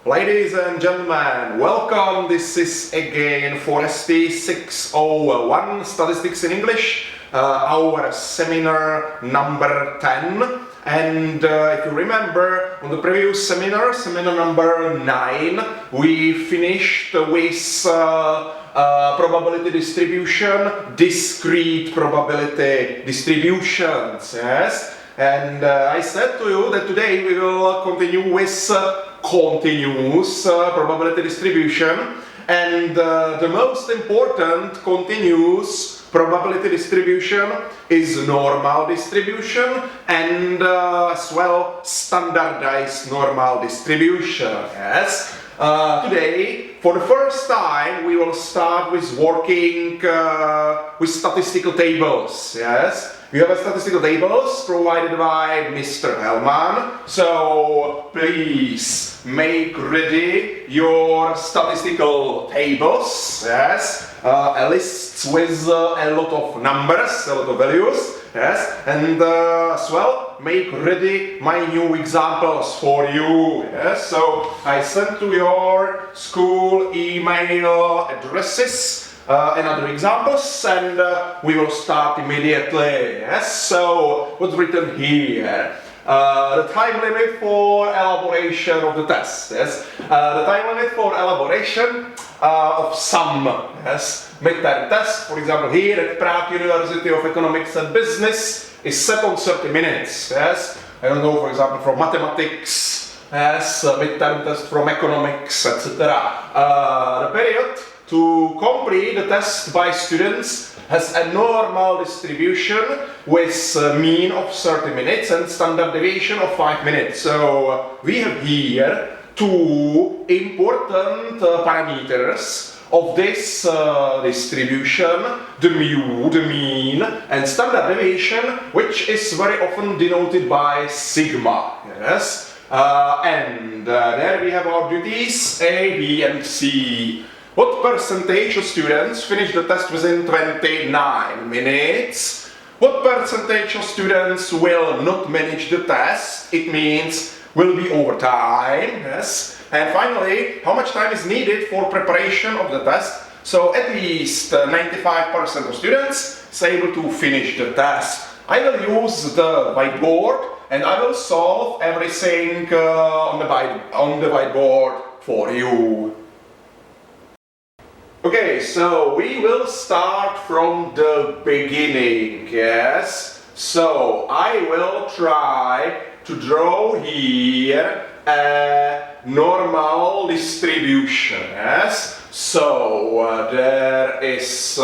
Ladies and gentlemen, welcome. This is again 4ST601 Statistics in English, our seminar number 10. And if you remember, on the previous seminar, seminar number 9, we finished with probability distribution, discrete probability distributions, yes? And I said to you that today we will continue with continuous probability distribution, and the most important continuous probability distribution is normal distribution and as well standardized normal distribution. Yes. Today, for the first time, we will start with working with statistical tables. Yes. We have statistical tables provided by Mr. Hellman, so please make ready your statistical tables, yes, lists with a lot of numbers, a lot of values, yes, and as well make ready my new examples for you, yes. So I sent to your school email addresses and other examples, and we will start immediately. Yes. So what's written here? The time limit for elaboration of the test. Yes. The time limit for elaboration of some midterm test. For example, here at Prague University of Economics and Business is set on 30 minutes. Yes. I don't know, for example, from mathematics. Yes. Midterm test from economics, etc. The period to complete the test by students has a normal distribution with a mean of 30 minutes and standard deviation of 5 minutes. So we have here two important parameters of this distribution, the mu, the mean, and standard deviation, which is very often denoted by sigma. Yes? And there we have our duties A, B, and C. What percentage of students finish the test within 29 minutes? What percentage of students will not manage the test? It means will be overtime, yes. And finally, how much time is needed for preparation of the test? So at least 95% of students is able to finish the test. I will use the whiteboard and I will solve everything on the whiteboard for you. Okay, so we will start from the beginning, yes? So I will try to draw here a normal distribution, yes? So there is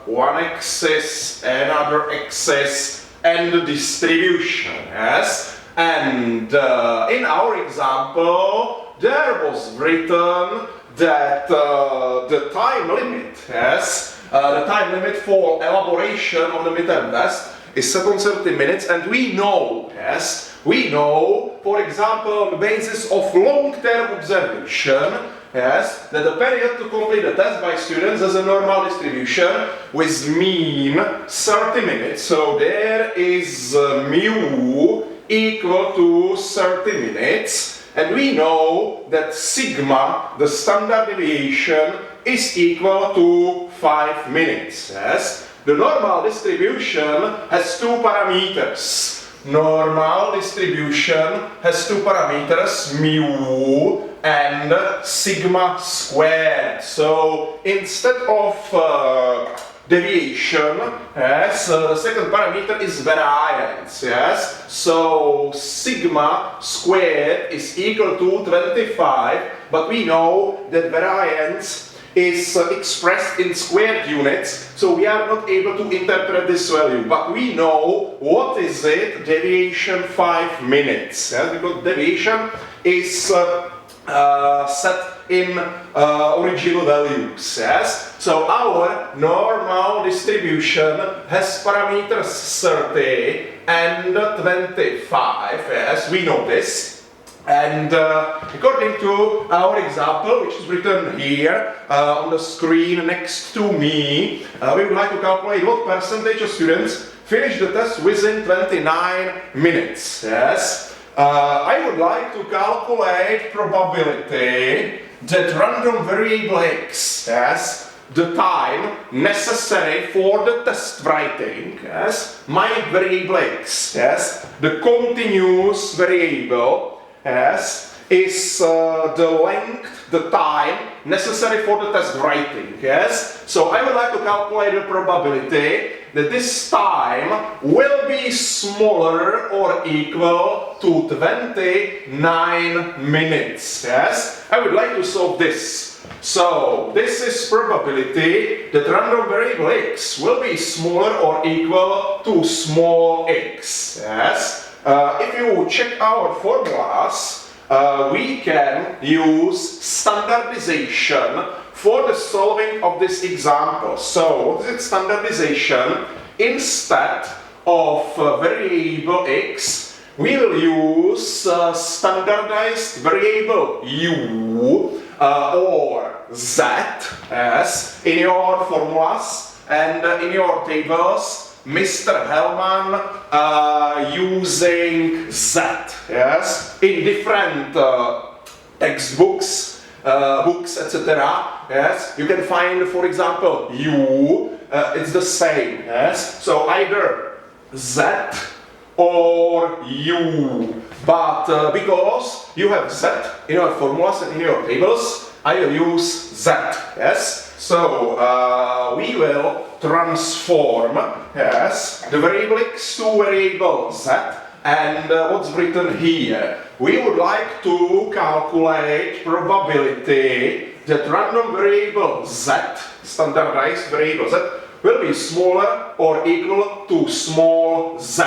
one axis, another axis, and the distribution, yes? And in our example, there was written that the time limit, yes, the time limit for elaboration of the midterm test is set on 30 minutes, and we know, yes, we know, for example, on the basis of long-term observation, yes, that the period to complete the test by students has a normal distribution with mean 30 minutes. So there is mu equal to 30 minutes. And we know that sigma, the standard deviation, is equal to 5 minutes. Yes? The normal distribution has two parameters. Normal distribution has two parameters, mu and sigma squared. So instead of deviation, yes, the second parameter is variance, yes, so sigma squared is equal to 25, but we know that variance is expressed in squared units, so we are not able to interpret this value, but we know what is it, deviation 5 minutes, yes, because deviation is set in original values, yes? So our normal distribution has parameters 30 and 25, yes, we know this. And according to our example, which is written here on the screen next to me, we would like to calculate what percentage of students finish the test within 29 minutes, yes? I would like to calculate probability that random variable x, yes, the time necessary for the test writing, yes, my variable x, yes, the continuous variable, yes, is the length, the time necessary for the test writing, yes. So I would like to calculate the probability that this time will be smaller or equal to 29 minutes, yes. I would like to solve this. So this is probability that random variable x will be smaller or equal to small x, yes. If you check our formulas, we can use standardization for the solving of this example. So, what is it, standardization? Instead of variable x, we will use standardized variable u or z, as in your formulas and in your tables. Mr. Hellman using Z, yes, in different textbooks, books, etc. Yes, you can find, for example, U. It's the same. Yes, so either Z or U. But because you have Z in your formulas and in your tables, I will use Z. Yes, so we will transform, yes, the variable x to variable z, and what's written here? We would like to calculate probability that random variable z, standardized variable z, will be smaller or equal to small z.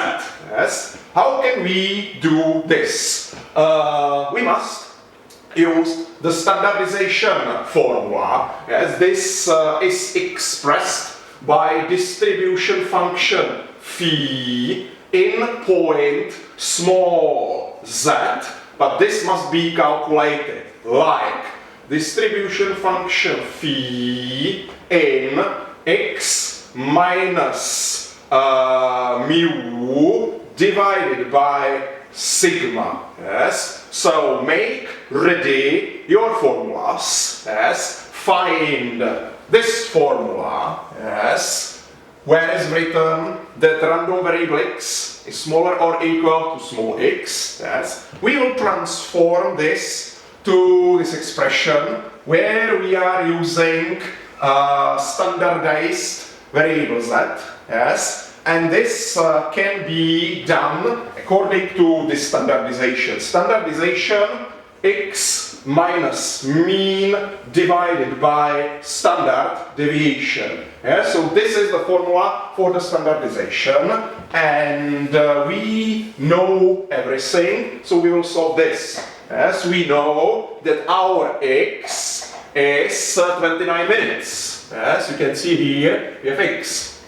Yes. How can we do this? We must use the standardization formula, as this is expressed by distribution function phi in point small z, but this must be calculated like distribution function phi in x minus mu divided by sigma. Yes, so make ready your formulas. Yes, find this formula, yes, where is written that random variable x is smaller or equal to small x, yes. We will transform this to this expression where we are using standardized variable z, yes, and this can be done according to this standardization. Standardization x minus mean divided by standard deviation. Yeah, so this is the formula for the standardization, and we know everything, so we will solve this. Yes, we know that our x is 29 minutes. Yes, you can see here we have x.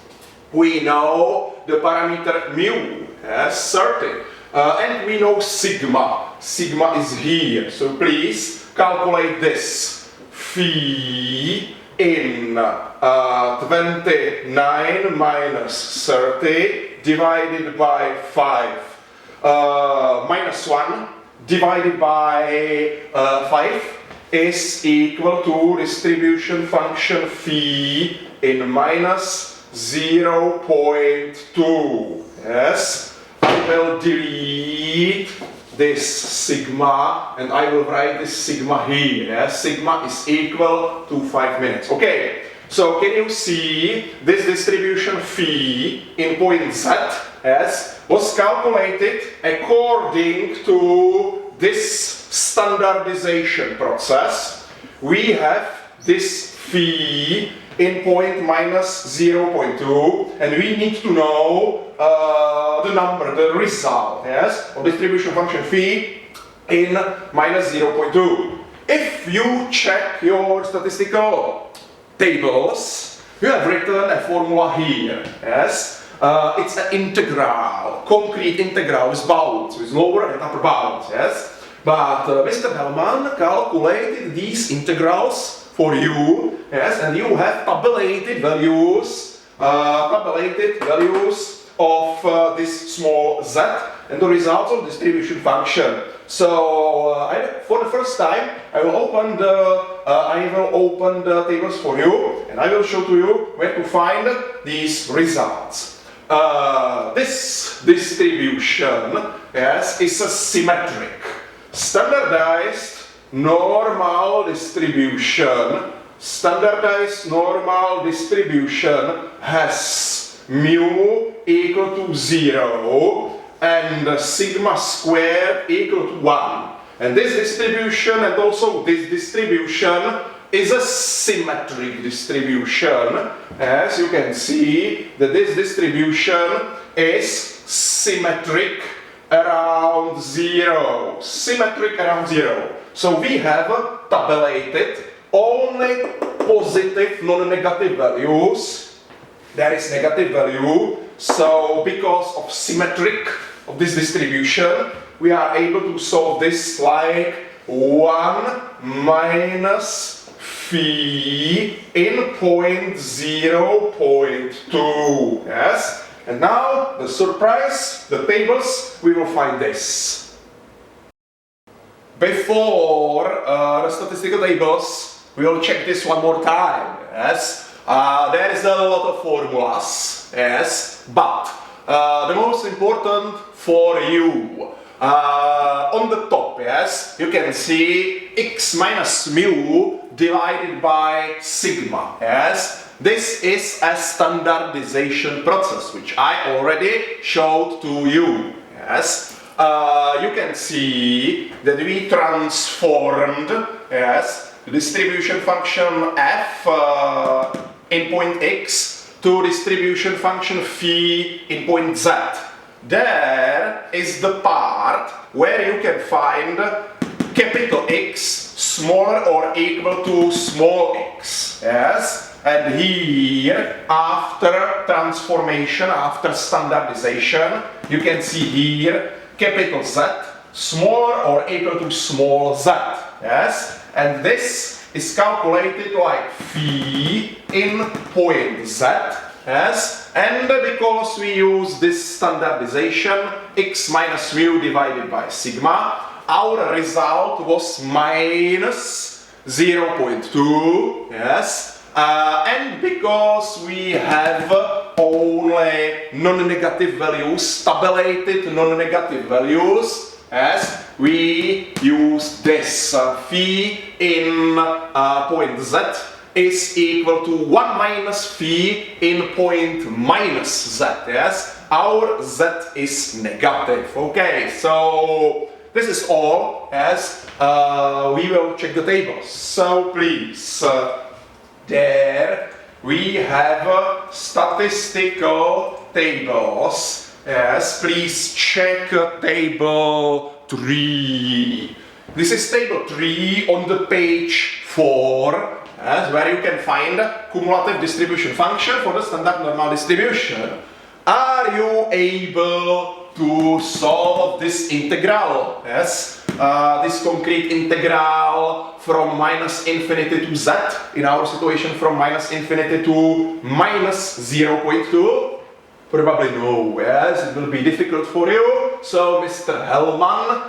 We know the parameter mu, yes, 30. And we know sigma. Sigma is here, so please calculate this. Phi in 29 minus 30 divided by 5 minus 1 divided by 5 is equal to distribution function phi in minus 0.2. Yes. I will delete this sigma and I will write this sigma here. Yes? Sigma is equal to 5 minutes. Okay, so can you see this distribution phi in point z, yes, was calculated according to this standardization process. We have this phi in point minus 0.2, and we need to know the number, the result, yes, of distribution function phi in minus 0.2. If you check your statistical tables, you have written a formula here, yes. It's an integral, concrete integral with bounds, with lower and upper bounds, yes. But Mr. Hellman calculated these integrals for you, yes, and you have tabulated values of this small z, and the results of distribution function. So for the first time, I will open the tables for you, and I will show to you where to find these results. This distribution, yes, is a symmetric, standardized normal distribution. Standardized normal distribution has mu equal to 0 and sigma squared equal to 1. And this distribution and also this distribution is a symmetric distribution. As you can see, that this distribution is symmetric around 0. Symmetric around 0. So we have tabulated only positive, non-negative values. There is negative value. So because of symmetric of this distribution, we are able to solve this like 1 minus phi in point 0.2. Yes? And now the surprise, the tables, we will find this. Before the statistical tables, we will check this one more time. Yes? There is a lot of formulas. Yes? But the most important for you, on the top, yes, you can see x minus mu divided by sigma. Yes? This is a standardization process, which I already showed to you. Yes? You can see that we transformed, yes, the distribution function f in point x to distribution function phi in point z. There is the part where you can find capital X smaller or equal to small x. Yes? And here, after transformation, after standardization, you can see here capital Z smaller or equal to small z. Yes? And this is calculated like phi in point z. Yes? And because we use this standardization, x minus mu divided by sigma, our result was minus 0.2. Yes? And because we have only non-negative values, tabulated non-negative values, as we use this phi in point z is equal to 1 minus phi in point minus z. Yes, our z is negative. Okay, so this is all. As we will check the tables. So please. There we have statistical tables. Yes, please check table 3. This is table 3 on the page 4, yes, where you can find cumulative distribution function for the standard normal distribution. Are you able to solve this integral? Yes, this concrete integral from minus infinity to z, in our situation from minus infinity to minus 0.2? Probably no, yes, it will be difficult for you. So Mr. Hellman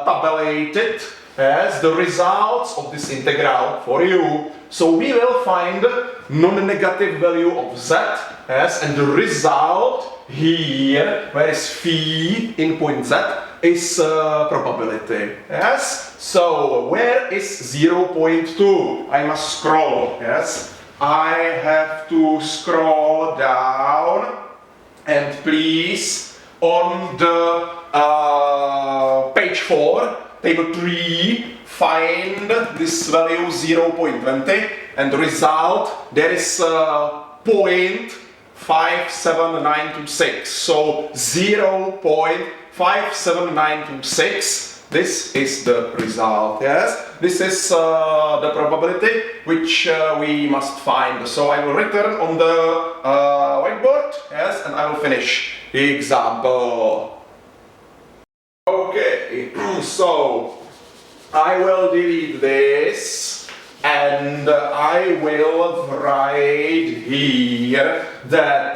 tabulated, yes, the results of this integral for you. So we will find non-negative value of z, yes, and the result here, where is phi in point z, is probability. Yes? So where is 0.2? I must scroll. Yes? I have to scroll down, and please on the page 4, table 3, find this value 0.20, and the result there is 0.57926. So 0.57926. This is the result. Yes, this is the probability which we must find. So I will return on the whiteboard. Yes, and I will finish the example. Okay, so I will delete this and I will write here that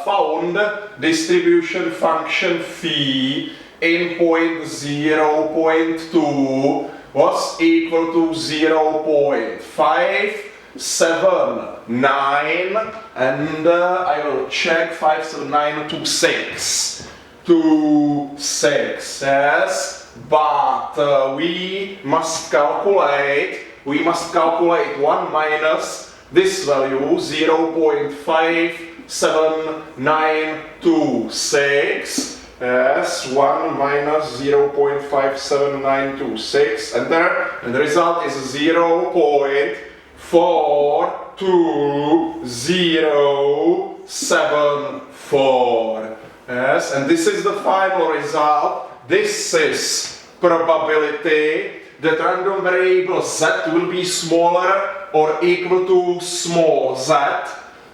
found distribution function phi in point 0.2 was equal to 0.579, and I will check 57926. 26, yes, but we must calculate 1 minus this value 0.57926. Yes, 1 minus 0.57926, and the result is 0.42074. Yes, and this is the final result. This is probability that random variable z will be smaller or equal to small z,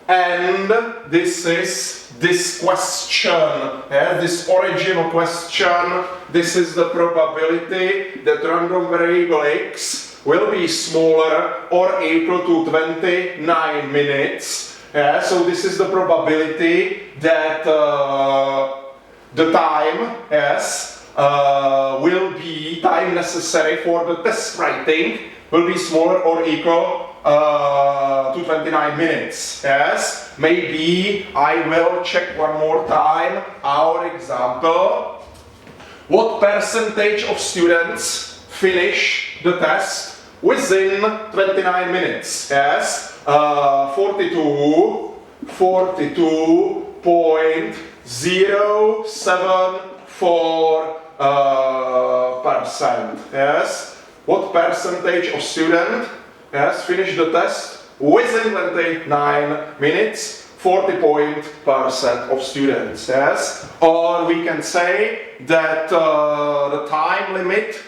and this is this question, this original question. This is the probability that random variable x will be smaller or equal to 29 minutes. So this is the probability that the time, will be time necessary for the test writing will be smaller or equal to 29 minutes. Yes, maybe I will check one more time our example. What percentage of students finish the test within 29 minutes? Yes, 42.074%. Yes, what percentage of students finish the test within 29 minutes? 40% of students. Yes, or we can say that the time limit,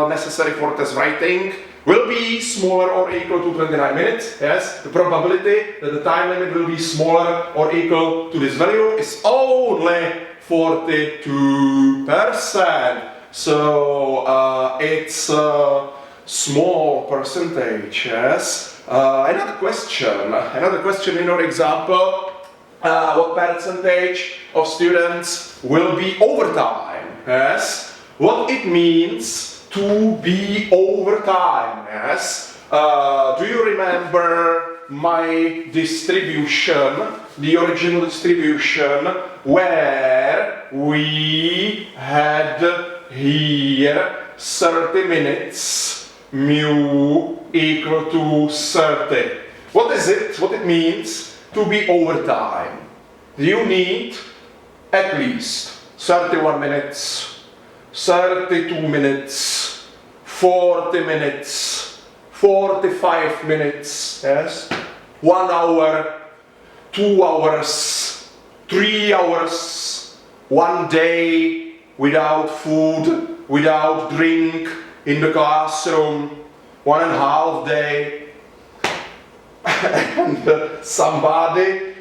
necessary for test writing will be smaller or equal to 29 minutes. Yes, the probability that the time limit will be smaller or equal to this value is only 42%. So it's a small percentage. Yes. Another question in our example. What percentage of students will be overtime? Yes. What it means to be overtime? Yes. Do you remember my distribution, the original distribution, where we had here 30 minutes, mu equal to 30. What is it? What it means to be overtime? You need at least 31 minutes, 32 minutes, 40 minutes, 45 minutes, yes, 1 hour, 2 hours, 3 hours, 1 day without food, without drink in the classroom, 1.5 day, and somebody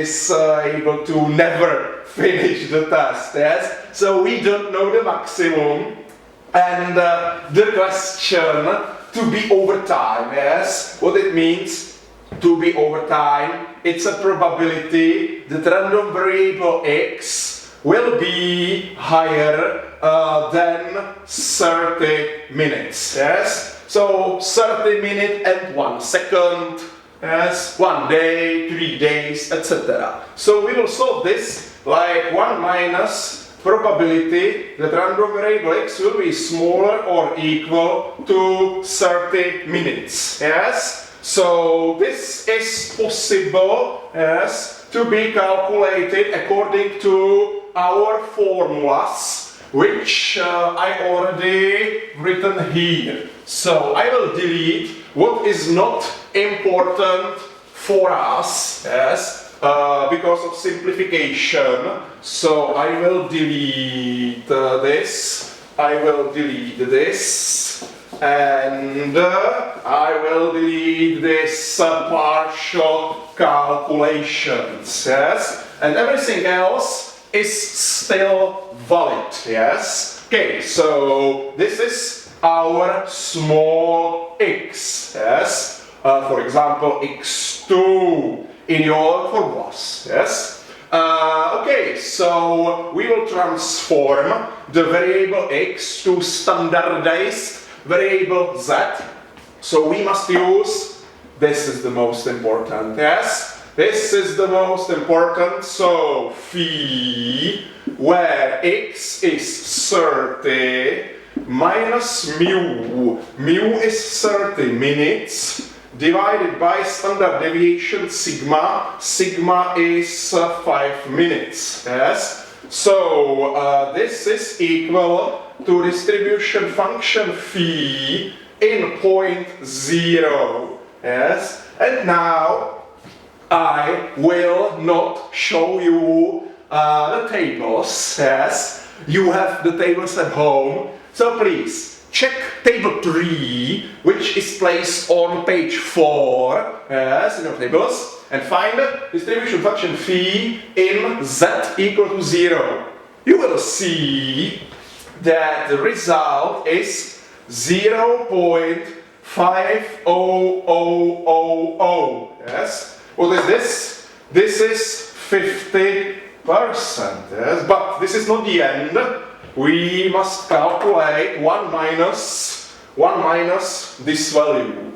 is able to never finish the test. Yes, so we don't know the maximum, and the question to be overtime. Yes, what it means to be overtime? It's a probability that random variable x will be higher than 30 minutes. Yes, so 30 minutes and 1 second. Yes, 1 day, 3 days, etc. So we will solve this like 1 minus probability that random variable x will be smaller or equal to 30 minutes. Yes, so this is possible, yes, to be calculated according to our formulas, which I already written here. So I will delete what is not important for us, yes, because of simplification. So I will delete this, I will delete this, and I will delete this partial calculations, yes, and everything else is still valid, yes. Okay, so this is our small x, yes? For example, x2 in your formulas, yes? Okay, so we will transform the variable x to standardized variable z. So we must use, this is the most important, yes? This is the most important, so phi, where x is 30 minus mu, mu is 30 minutes, divided by standard deviation sigma, sigma is 5 minutes, yes? So this is equal to distribution function phi in point 0, yes? And now I will not show you the tables, yes? You have the tables at home, so please check table 3, which is placed on page 4, yes, in your tables, and find the distribution function phi in z equal to 0. You will see that the result is 0.50000, yes? What is this? This is 50%, yes? But this is not the end. We must calculate 1 minus this value.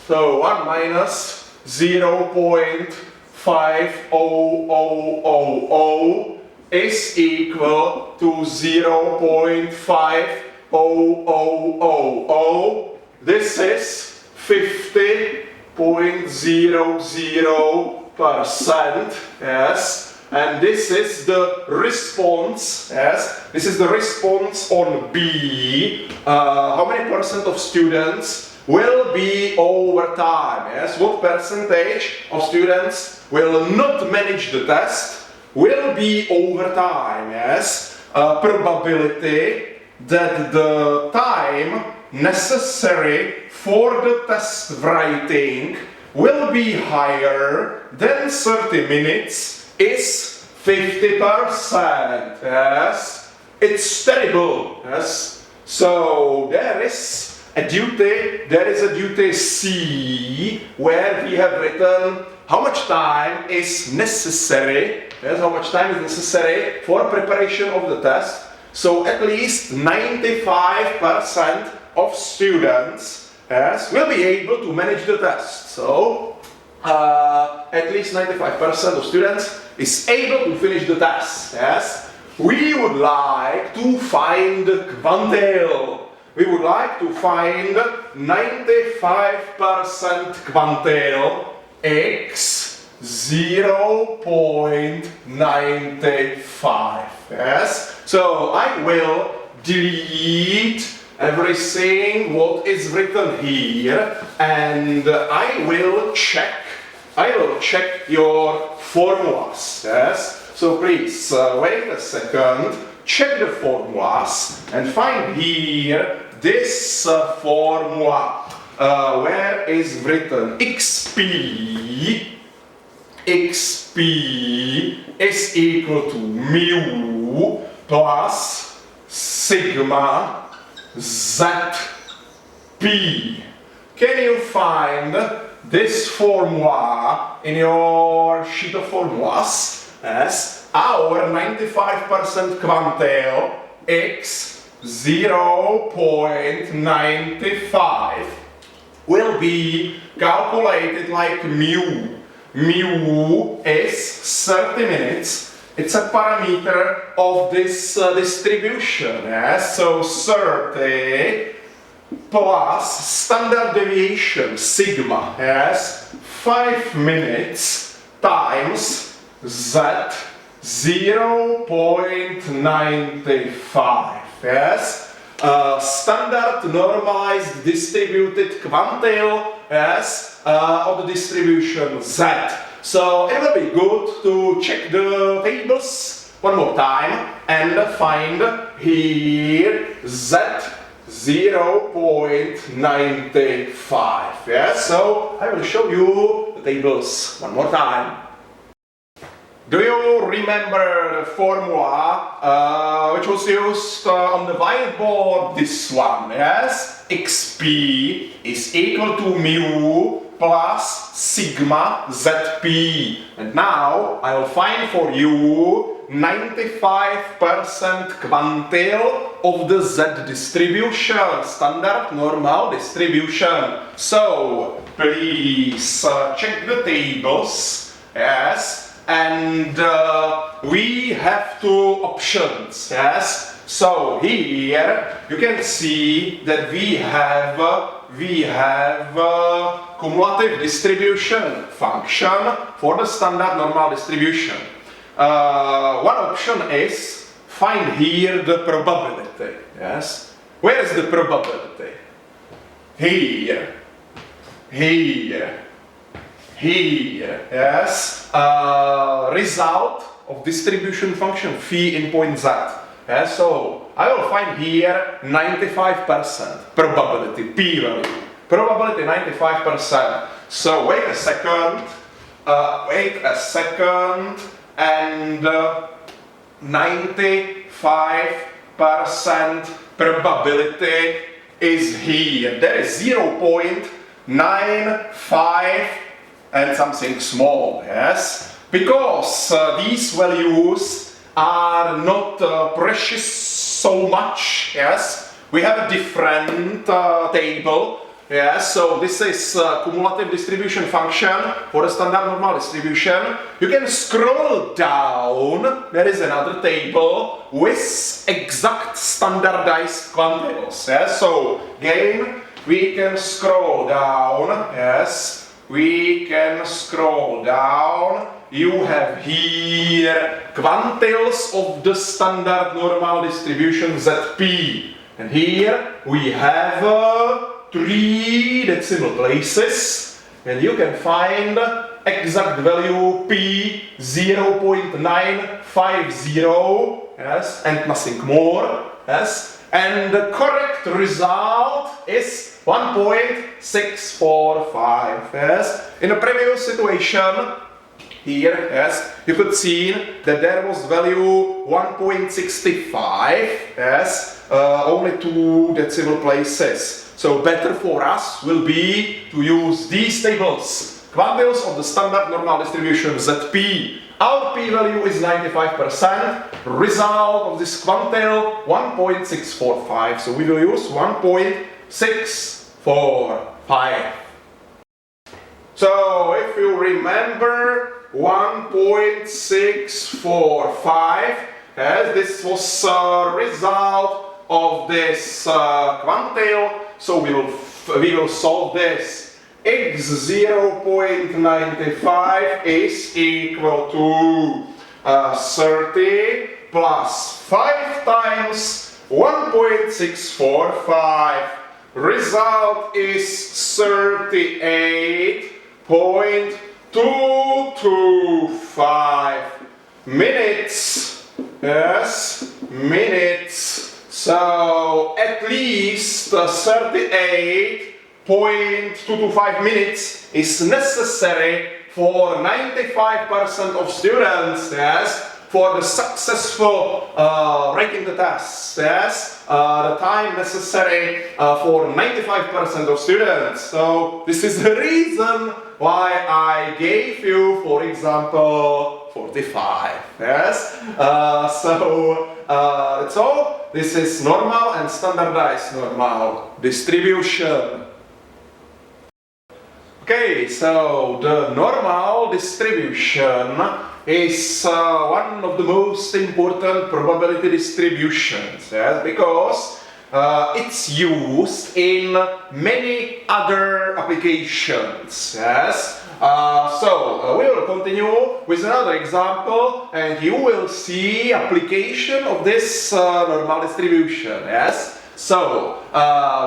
So 1 minus 0.50000 is equal to 0.50000. This is 50.00%, yes? And this is the response, yes? This is the response on B. How many percent of students will be over time, yes? What percentage of students will not manage the test will be over time, yes? Probability that the time necessary for the test writing will be higher than 30 minutes is 50%, yes? It's terrible, yes? So there is a duty C, where we have written how much time is necessary, yes? How much time is necessary for preparation of the test. So at least 95% of students, yes, will be able to manage the test. So at least 95% of students is able to finish the test, yes? We would like to find the quantile. We would like to find 95% quantile x 0.95, yes? So I will delete everything what is written here, and I will check your formulas, yes? So please wait a second, check the formulas and find here this formula where is written xp is equal to mu plus sigma zp. Can you find this formula in your sheet of formulas? Yes, our 95% quantile x 0.95 will be calculated like mu. Mu is 30 minutes. It's a parameter of this distribution. Yes? So 30 plus standard deviation sigma, yes, 5 minutes times z 0.95, yes, standard normalized distributed quantile, yes, of the distribution z. So it will be good to check the tables one more time and find here z 0.95, yes. So I will show you the tables one more time. Do you remember the formula which was used on the whiteboard? This one, yes? xp is equal to mu plus sigma zp. And now I will find for you 95% quantile of the z distribution, standard normal distribution. So please check the tables, yes? And we have two options, yes? So here you can see that we have cumulative distribution function for the standard normal distribution. One option is find here the probability, yes? Where is the probability? Here, here, yes? Result of distribution function phi in point z. Yes? So I will find here 95% probability, p value. Probability 95%. So wait a second, and 95% probability is here. There is 0.95 and something small, yes? Because these values are not precious so much, yes? We have a different table, yes? So this is cumulative distribution function for the standard normal distribution. You can scroll down, there is another table with exact standardized quantiles, yes? So again, we can scroll down, yes? We can scroll down. You have here quantiles of the standard normal distribution Zp. And here we have 3 decimal places. And you can find exact value P 0.950, yes, and nothing more, yes. And the correct result is 1.645, yes. In the previous situation, here, yes, you could see that there was value 1.65, yes, only 2 decimal places. So better for us will be to use these tables. Quantiles of the standard normal distribution Zp. Our p-value is 95%. Result of this quantile 1.645. So we will use 1.645. So if you remember 1.645, yes, this was result of this quantile. So we will solve this. X 0.95 is equal to 30 plus 5 times 1.645. Result is 38.225 minutes. Yes, minutes. So at least 38.225 minutes is necessary for 95% of students, yes, for the successful writing the test, yes, the time necessary for 95% of students. So this is the reason why I gave you, for example, 45, yes. So that's all. This is normal and standardized normal distribution. Okay, so the normal distribution is one of the most important probability distributions, yes, because it's used in many other applications, yes. So we will continue with another example, and you will see application of this normal distribution, yes. So,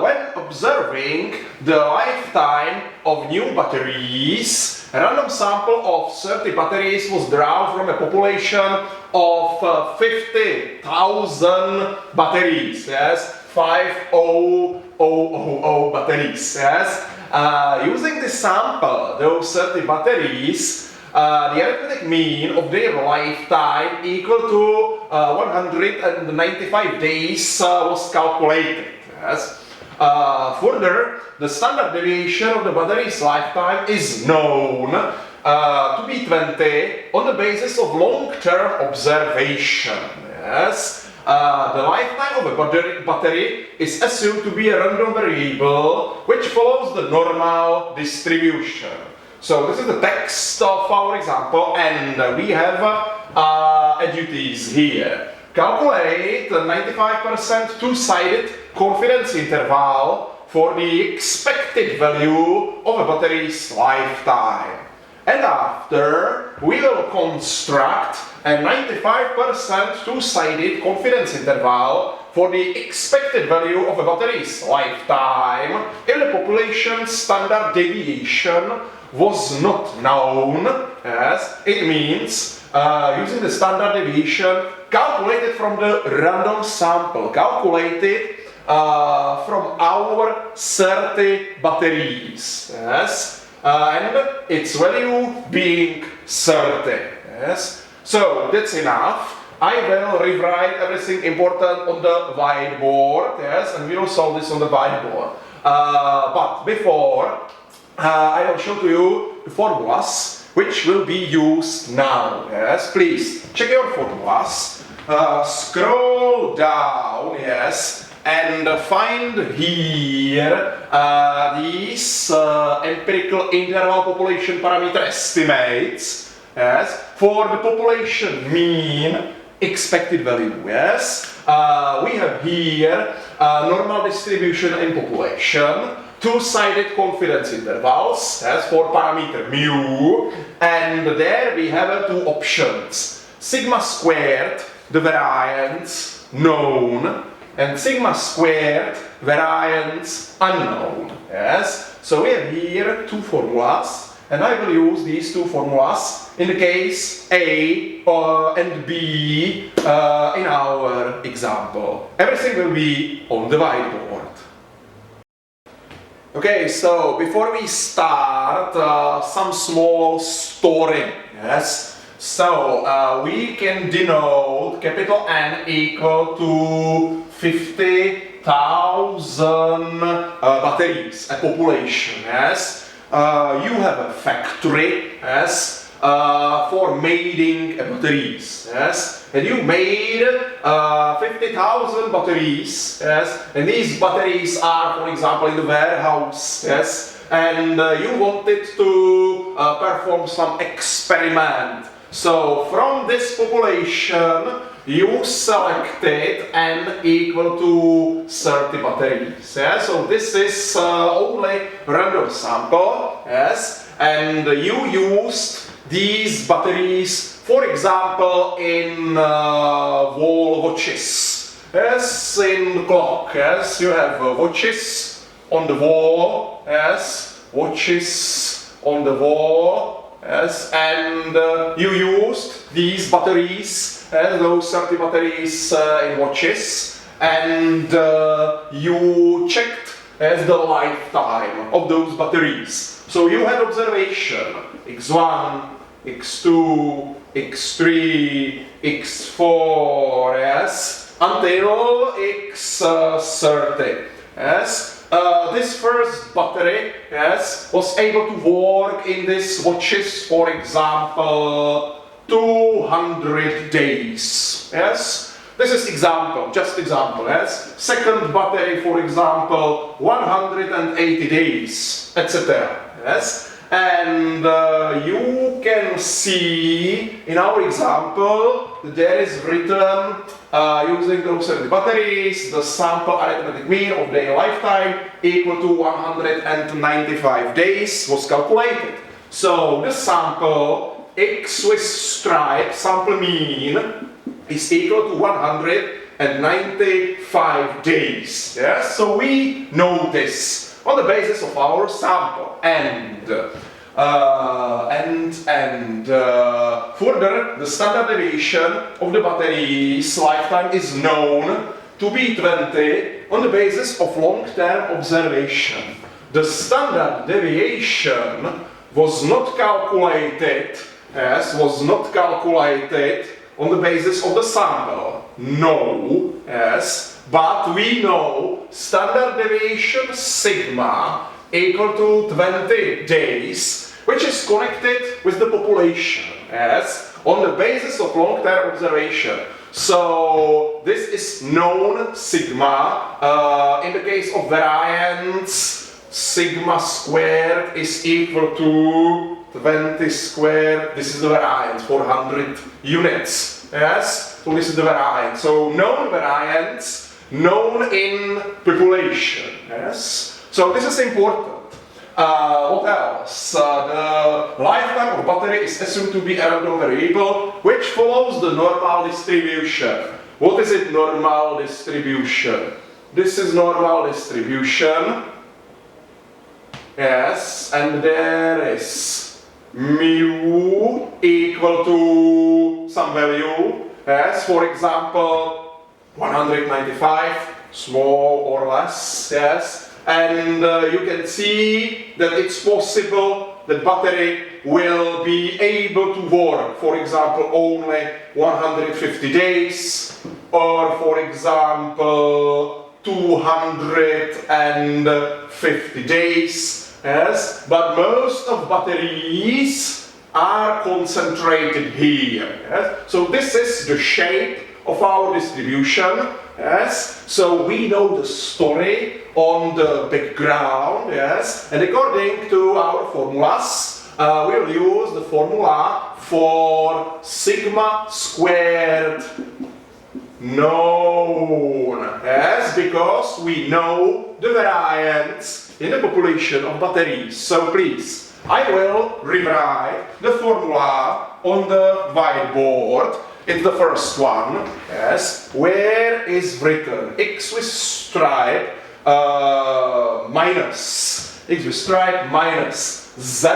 when observing the lifetime of new batteries, a random sample of 30 batteries was drawn from a population of 50,000 batteries, yes, 50,000 batteries, yes. Using this sample, those 30 batteries, the arithmetic mean of their lifetime equal to 195 days was calculated. Yes. Further, the standard deviation of the battery's lifetime is known to be 20 on the basis of long-term observation. Yes. The lifetime of a battery is assumed to be a random variable which follows the normal distribution. So this is the text of our example, and we have duties here. Calculate the 95% two-sided confidence interval for the expected value of a battery's lifetime. And after, we will construct a 95% two-sided confidence interval for the expected value of a battery's lifetime if the population standard deviation was not known. Yes, it means using the standard deviation calculated from the random sample, calculated from our 30 batteries. Yes. And its value being 30. Yes. So that's enough. I will rewrite everything important on the whiteboard. Yes, and we will solve this on the whiteboard. But before, I will show to you the formulas which will be used now. Yes, please check your formulas. Scroll down. Yes. And find here these empirical interval population parameter estimates, yes, for the population mean expected value. Yes, we have here normal distribution in population, two-sided confidence intervals, yes, for parameter mu, and there we have two options: sigma squared, the variance known, and sigma squared variance unknown. Yes, so we have here two formulas, and I will use these two formulas in the case A and B in our example. Everything will be on the whiteboard. Okay, so before we start, some small story. Yes. So we can denote capital N equal to 50,000 batteries, a population. Yes, you have a factory. Yes, for making batteries. Yes, and you made 50,000 batteries. Yes, and these batteries are, for example, in the warehouse. Yes, and you wanted to perform some experiment. So from this population, you selected N equal to 30 batteries. Yeah? So this is only random sample. Yes, and you used these batteries, for example, in wall watches. Yes, in clock. Yes, you have watches on the wall. Yes, watches on the wall. Yes, and you used these batteries, those 30 batteries in watches, and you checked the lifetime of those batteries. So you had observation x1, x2, x3, x4, yes, until x30. Yes. This first battery, yes, was able to work in these watches, for example, 200 days. Yes, this is example, just example. Yes, second battery, for example, 180 days, etc. Yes, and you can see in our example that there is written using those 30 batteries, the sample arithmetic mean of their lifetime equal to 195 days was calculated. So the sample X with stripe sample mean is equal to 195 days. Yes? So we know this on the basis of our sample, and further, the standard deviation of the battery's lifetime is known to be 20 on the basis of long-term observation. The standard deviation was not calculated yes, was not calculated on the basis of the sample. No, yes, but we know standard deviation sigma equal to 20 days, which is connected with the population, yes, on the basis of long-term observation. So this is known sigma. In the case of variance, sigma squared is equal to 20 squared. This is the variance, 400 units. Yes, so this is the variance. So known variance, known in population. Yes, so this is important. What else? The lifetime of battery is assumed to be a random variable, which follows the normal distribution. What is it, normal distribution? This is normal distribution. Yes, and there is mu equal to some value. Yes, for example, 195, small or less. Yes. And you can see that it's possible that battery will be able to work, for example, only 150 days, or for example, 250 days, yes, but most of batteries are concentrated here, yes? So this is the shape of our distribution, yes, so we know the story on the background, yes, and according to our formulas, we'll use the formula for sigma squared known, yes, because we know the variance in the population of batteries. So please, I will rewrite the formula on the whiteboard. It's the first one, yes, where is written x with stripe minus z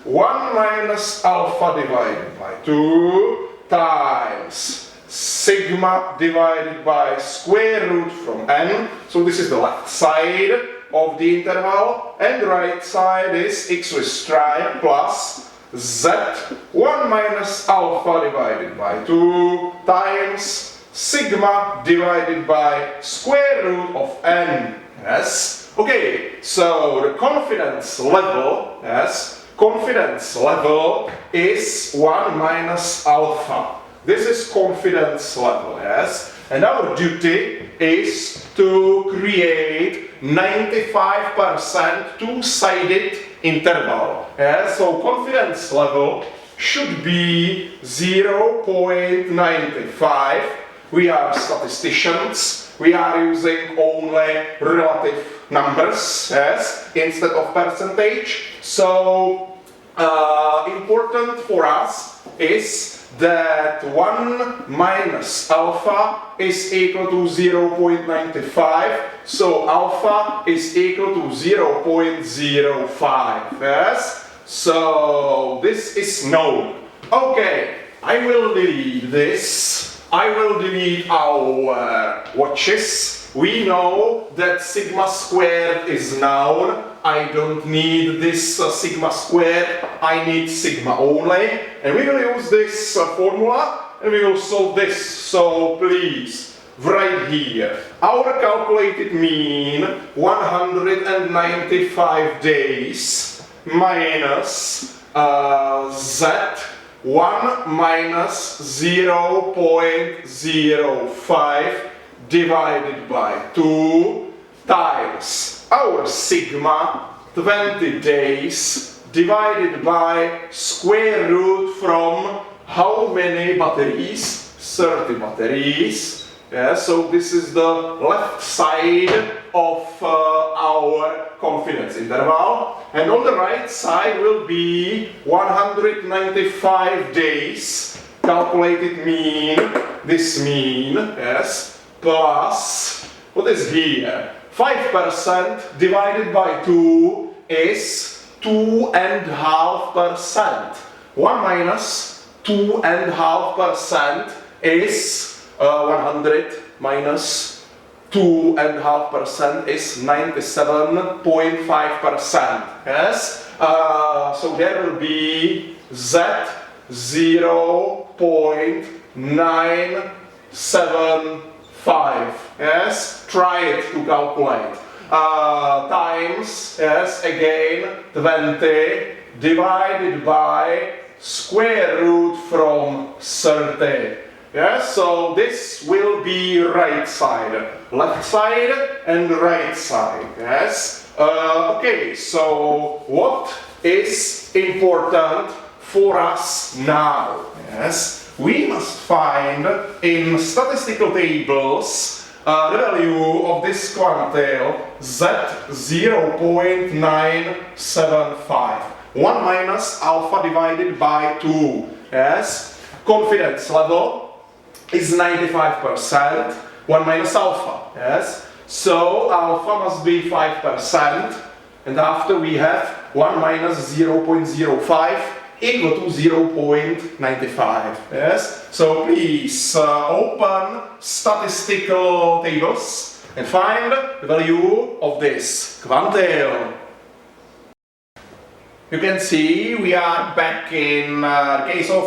1 minus alpha divided by 2 times sigma divided by square root from n. So this is the left side of the interval, and the right side is x with stripe plus z 1 minus alpha divided by 2 times sigma divided by square root of n. Yes. Okay, so the confidence level, yes, confidence level is 1 minus alpha. This is confidence level, yes. And our duty is to create 95% two-sided interval. Yes? So confidence level should be 0.95. We are statisticians. We are using only relative numbers, yes, instead of percentage. So important for us is that 1 minus alpha is equal to 0.95. So alpha is equal to 0.05. Yes. So this is known. Okay, I will delete this. I will delete our watches. We know that sigma squared is known. I don't need this sigma squared. I need sigma only. And we will use this formula and we will solve this. So please, right here, our calculated mean 195 days minus z 1 minus 0.05 divided by 2 times our sigma 20 days divided by square root from how many batteries? 30 batteries. Yeah, so this is the left side of our confidence interval, and on the right side will be 195 days calculated mean, this mean, yes, plus, what is here? 5% divided by 2 is 2.5%. 1 minus 2.5% is 100 minus 2.5% is 97.5%. Yes? So there will be Z 0.975. Yes, try it to calculate. Times, yes, again 20 divided by square root from 30. Yes, so this will be right side, left side and right side. Yes. Okay, so what is important for us now? Yes, we must find in statistical tables the value of this quantile Z 0.975. 1 minus alpha divided by 2. Yes, confidence level is 95%, 1 minus alpha, yes? So alpha must be 5%, and after we have 1 minus 0.05 equal to 0.95, yes? So please open statistical tables and find the value of this quantile. You can see we are back in the case of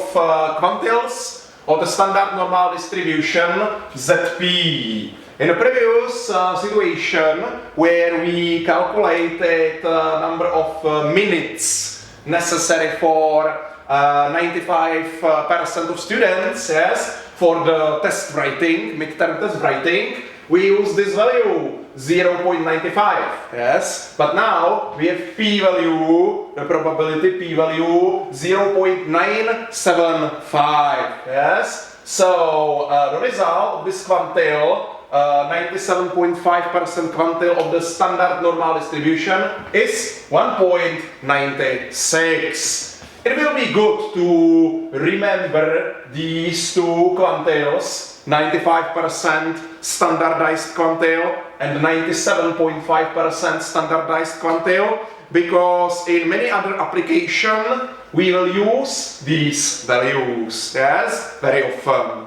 quantiles of the standard normal distribution ZP. In the previous situation where we calculated the number of minutes necessary for 95% of students, yes, for the test writing, midterm test writing, we use this value 0.95, yes, but now we have p-value, the probability p-value 0.975, yes. So the result of this quantile, 97.5% quantile of the standard normal distribution is 1.96. It will be good to remember these two quantiles, 95% standardized quantile and 97.5% standardized quantile, because in many other applications we will use these values, yes, very often.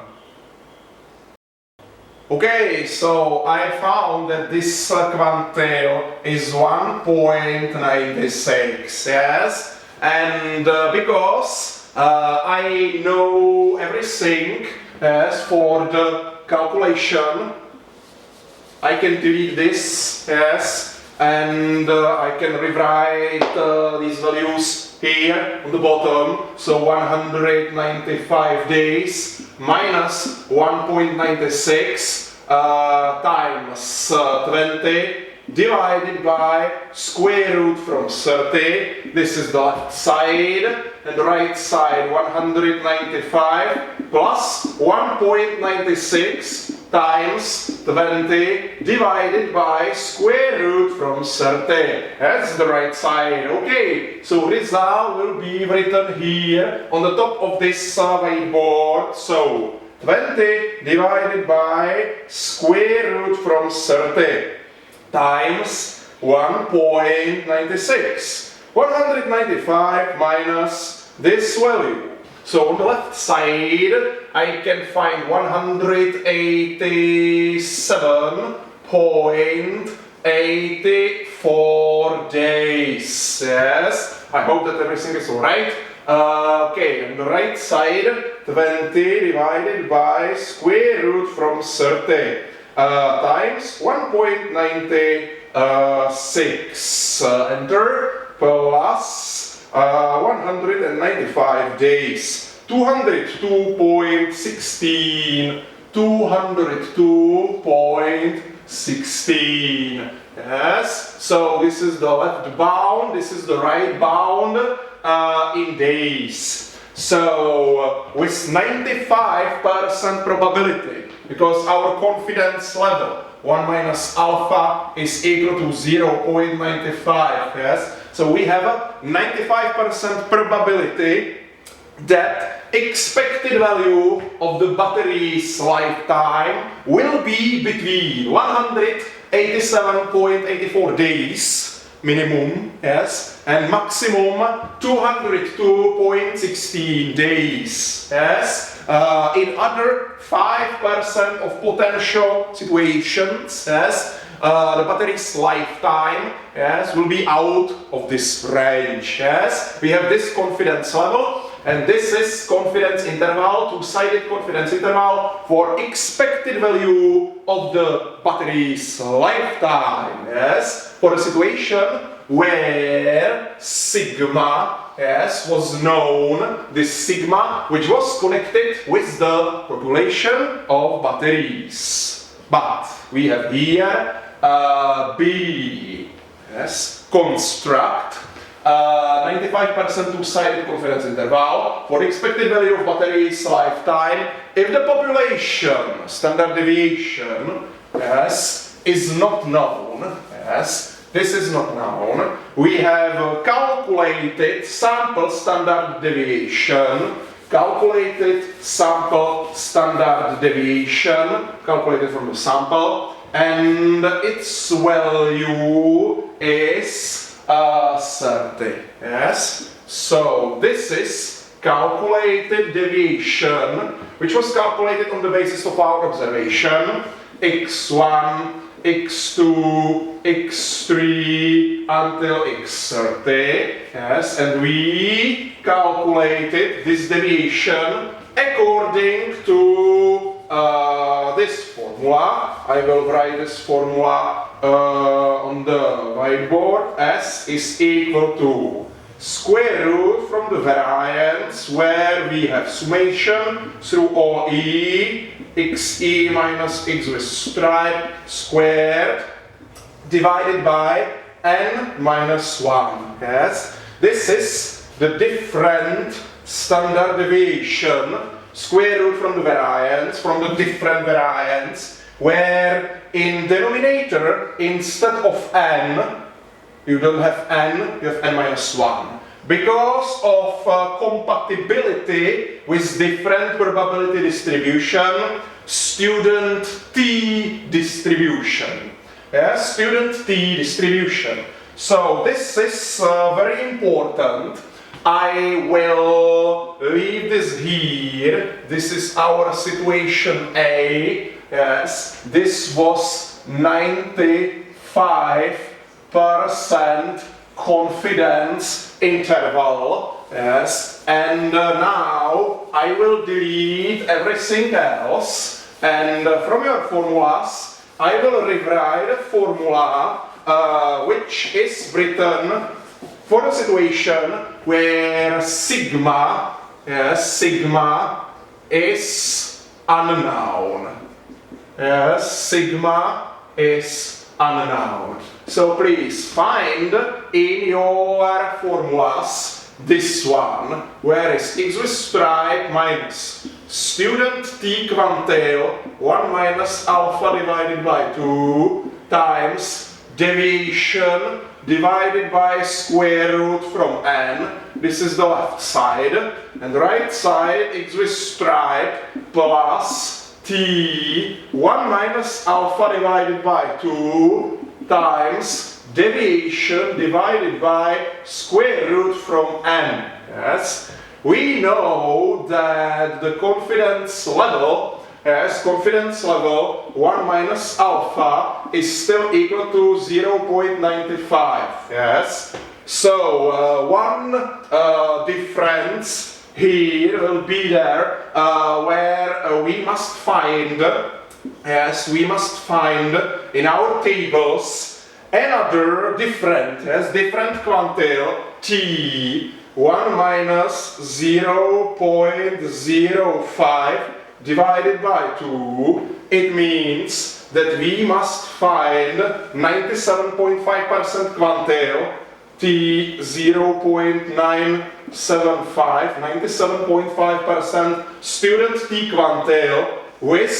Okay, so I found that this quantile is 1.96, yes, and because I know everything, yes, for the calculation, I can delete this, yes, and I can rewrite these values here on the bottom. So 195 days minus 1.96 times 20 divided by square root from 30. This is the left side, and the right side 195 plus 1.96 times 20 divided by square root from 30. That's the right side. Okay, so result will be written here on the top of this whiteboard. So 20 divided by square root from 30 times 1.96. 195 minus this value. So on the left side I can find 187.84 days. Yes, I hope that everything is alright. Okay, on the right side 20 divided by square root from 30 times 1.96, enter, plus 195 days, 202.16, 202.16. Yes, so this is the left bound, this is the right bound in days. So with 95% probability, because our confidence level 1 minus alpha is equal to 0.95, yes? So we have a 95% probability that expected value of the battery's lifetime will be between 187.84 days minimum, yes, and maximum 202.16 days, yes. In other 5% of potential situations, yes, the battery's lifetime, yes, will be out of this range, yes. We have this confidence level, and this is confidence interval, two-sided confidence interval for expected value of the battery's lifetime, yes, for a situation where sigma, yes, was known, this sigma which was connected with the population of batteries. But we have here B, yes, construct 95% two-sided confidence interval for expected value of battery's lifetime if the population standard deviation, yes, is not known, yes, this is not known. We have calculated sample standard deviation, calculated from the sample, and its value is 30, yes. So this is calculated deviation, which was calculated on the basis of our observation, x1, x2, x3 until x30, yes, and we calculated this deviation according to this formula. I will write this formula on the whiteboard. S is equal to square root from the variance where we have summation through OE, xe minus x with stripe squared divided by n minus 1. Yes, this is the different standard deviation, square root from the variance, from the different variance, where in denominator instead of n, you don't have n, you have n minus 1. Because of compatibility with different probability distribution, student T distribution. Yes, student T distribution. So this is very important. I will leave this here. This is our situation A. Yes, this was 95% confidence interval. Yes, and now I will delete everything else, and from your formulas I will rewrite a formula which is written for a situation where sigma, yes, sigma is unknown. Yes, sigma is unknown. So please find in your formulas this one, where is x with stripe minus student t quantile 1 minus alpha divided by 2 times deviation divided by square root from n. This is the left side, and right side x with stripe plus t 1 minus alpha divided by 2 times deviation divided by square root from n. Yes, we know that the confidence level, yes, confidence level 1 minus alpha is still equal to 0.95. Yes, so one difference here will be there where we must find, yes, we must find in our tables another different, yes, different quantile t 1 minus 0.05 divided by 2. It means that we must find 97.5% quantile t 0.975, 97.5% student t quantile with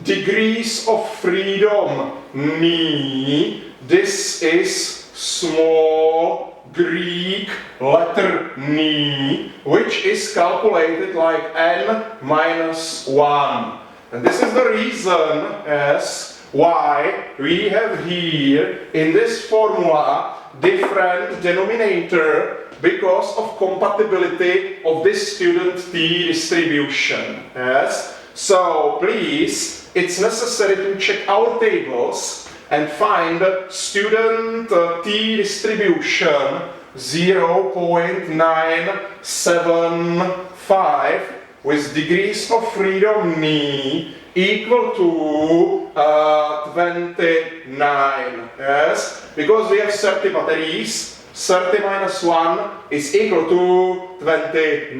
degrees of freedom ni. This is small Greek letter ni, which is calculated like n minus 1. And this is the reason, yes, why we have here in this formula different denominator because of compatibility of this student t distribution. Yes? So please, it's necessary to check our tables and find student t distribution 0.975 with degrees of freedom ni equal to 29. Yes? Because we have 30 batteries, 30 minus 1 is equal to 29.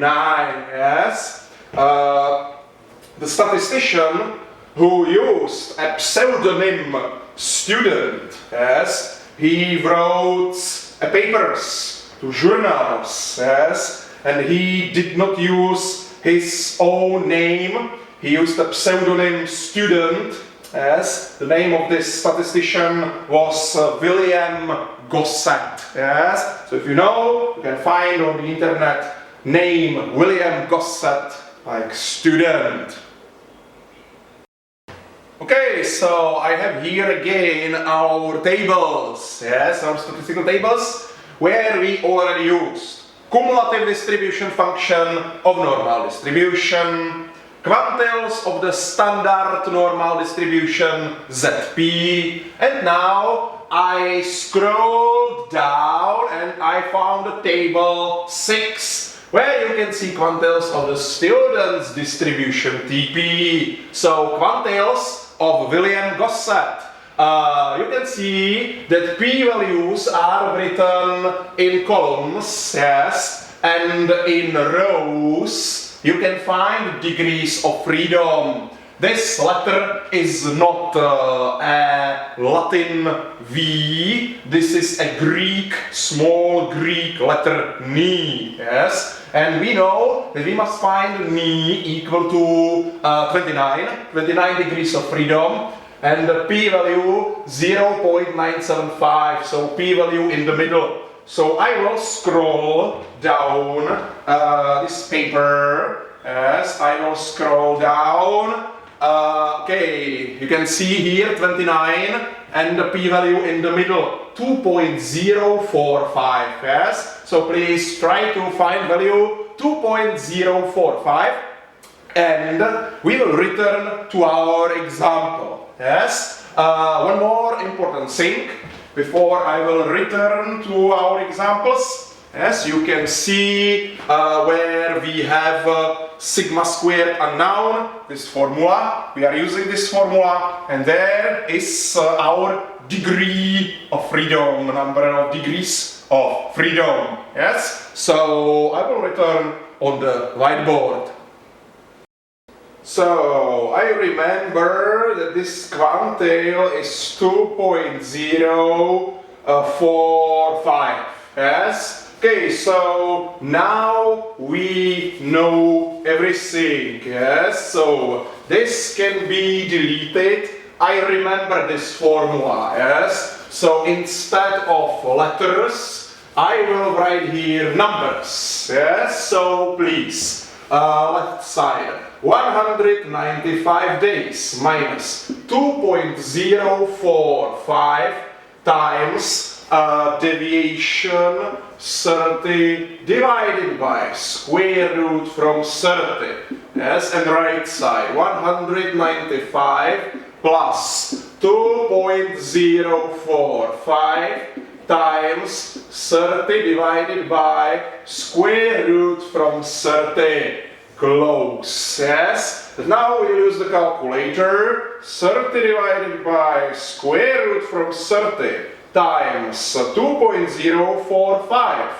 Yes? The statistician who used a pseudonym student, yes, he wrote papers to journals, yes, and he did not use his own name, he used a pseudonym student, yes. The name of this statistician was William Gossett, yes. So if you know, you can find on the internet name William Gossett like student. Okay, so I have here again our tables, yes, our statistical tables, where we already used cumulative distribution function of normal distribution, quantiles of the standard normal distribution ZP, and now I scrolled down and I found the table 6, where you can see quantiles of the student's distribution TP. So quantiles of William Gossett. You can see that p-values are written in columns, yes, and in rows you can find degrees of freedom. This letter is not a Latin V, this is a Greek, small Greek letter ni, yes? And we know that we must find ni equal to 29 degrees of freedom, and the p-value 0.975, so p-value in the middle. So I will scroll down this paper, yes, I will scroll down. Okay, you can see here 29 and the p-value in the middle 2.045, yes? So please try to find value 2.045 and we will return to our example, yes? One more important thing before I will return to our examples. Yes, you can see where we have sigma squared unknown, this formula, we are using this formula, and there is our degree of freedom, number of degrees of freedom, yes? So I will return on the whiteboard. So I remember that this quantile is 2.045, yes? Okay, so now we know everything, yes? So this can be deleted. I remember this formula, yes? So instead of letters, I will write here numbers, yes? So please, left side, 195 days minus 2.045 times deviation 30 divided by square root from 30, yes, and right side 195 plus 2.045 times 30 divided by square root from 30, close, yes. Now we use the calculator, 30 divided by square root from 30 times 2.045,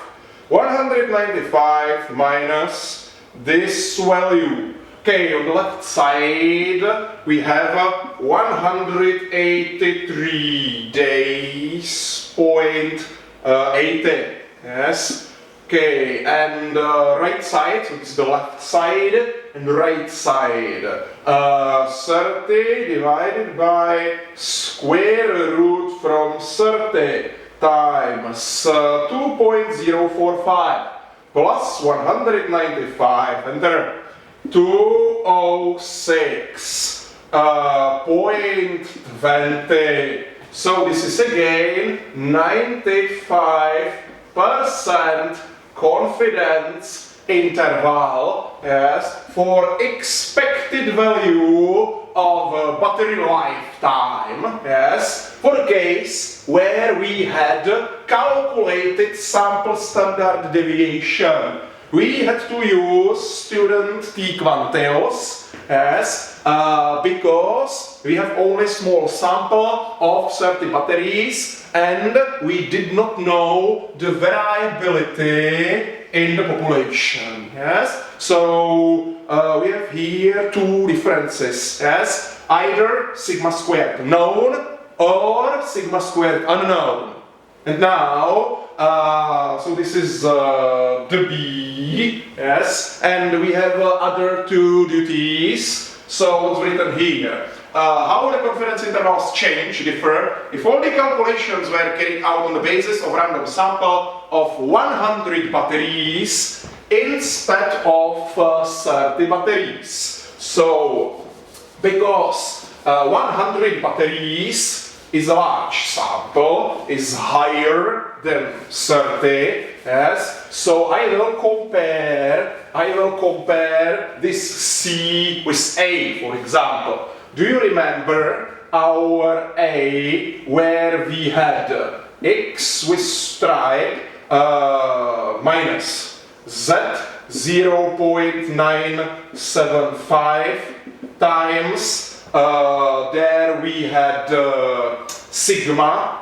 195 minus this value. Okay, on the left side we have 183 days, 80, yes. Okay, and right side, so it's the left side and right side. 30 divided by square root from 30 times 2.045 plus 195, enter, 206 0.20. So this is again 95% confidence interval, yes, for expected value of battery lifetime, yes, for case where we had calculated sample standard deviation. We had to use student T quantiles, yes, because we have only small sample of 30 batteries and we did not know the variability in the population, yes. So we have here two differences, yes, either sigma squared known or sigma squared unknown. And now, so this is the B, yes, and we have other two duties. So what's written here? How the confidence intervals differ if all the calculations were carried out on the basis of random sample of 100 batteries instead of 30 batteries. So, because 100 batteries is a large sample, is higher than 30, yes, so I will compare this C with A, for example. Do you remember our A where we had X with stripe minus Z 0.975 times there we had sigma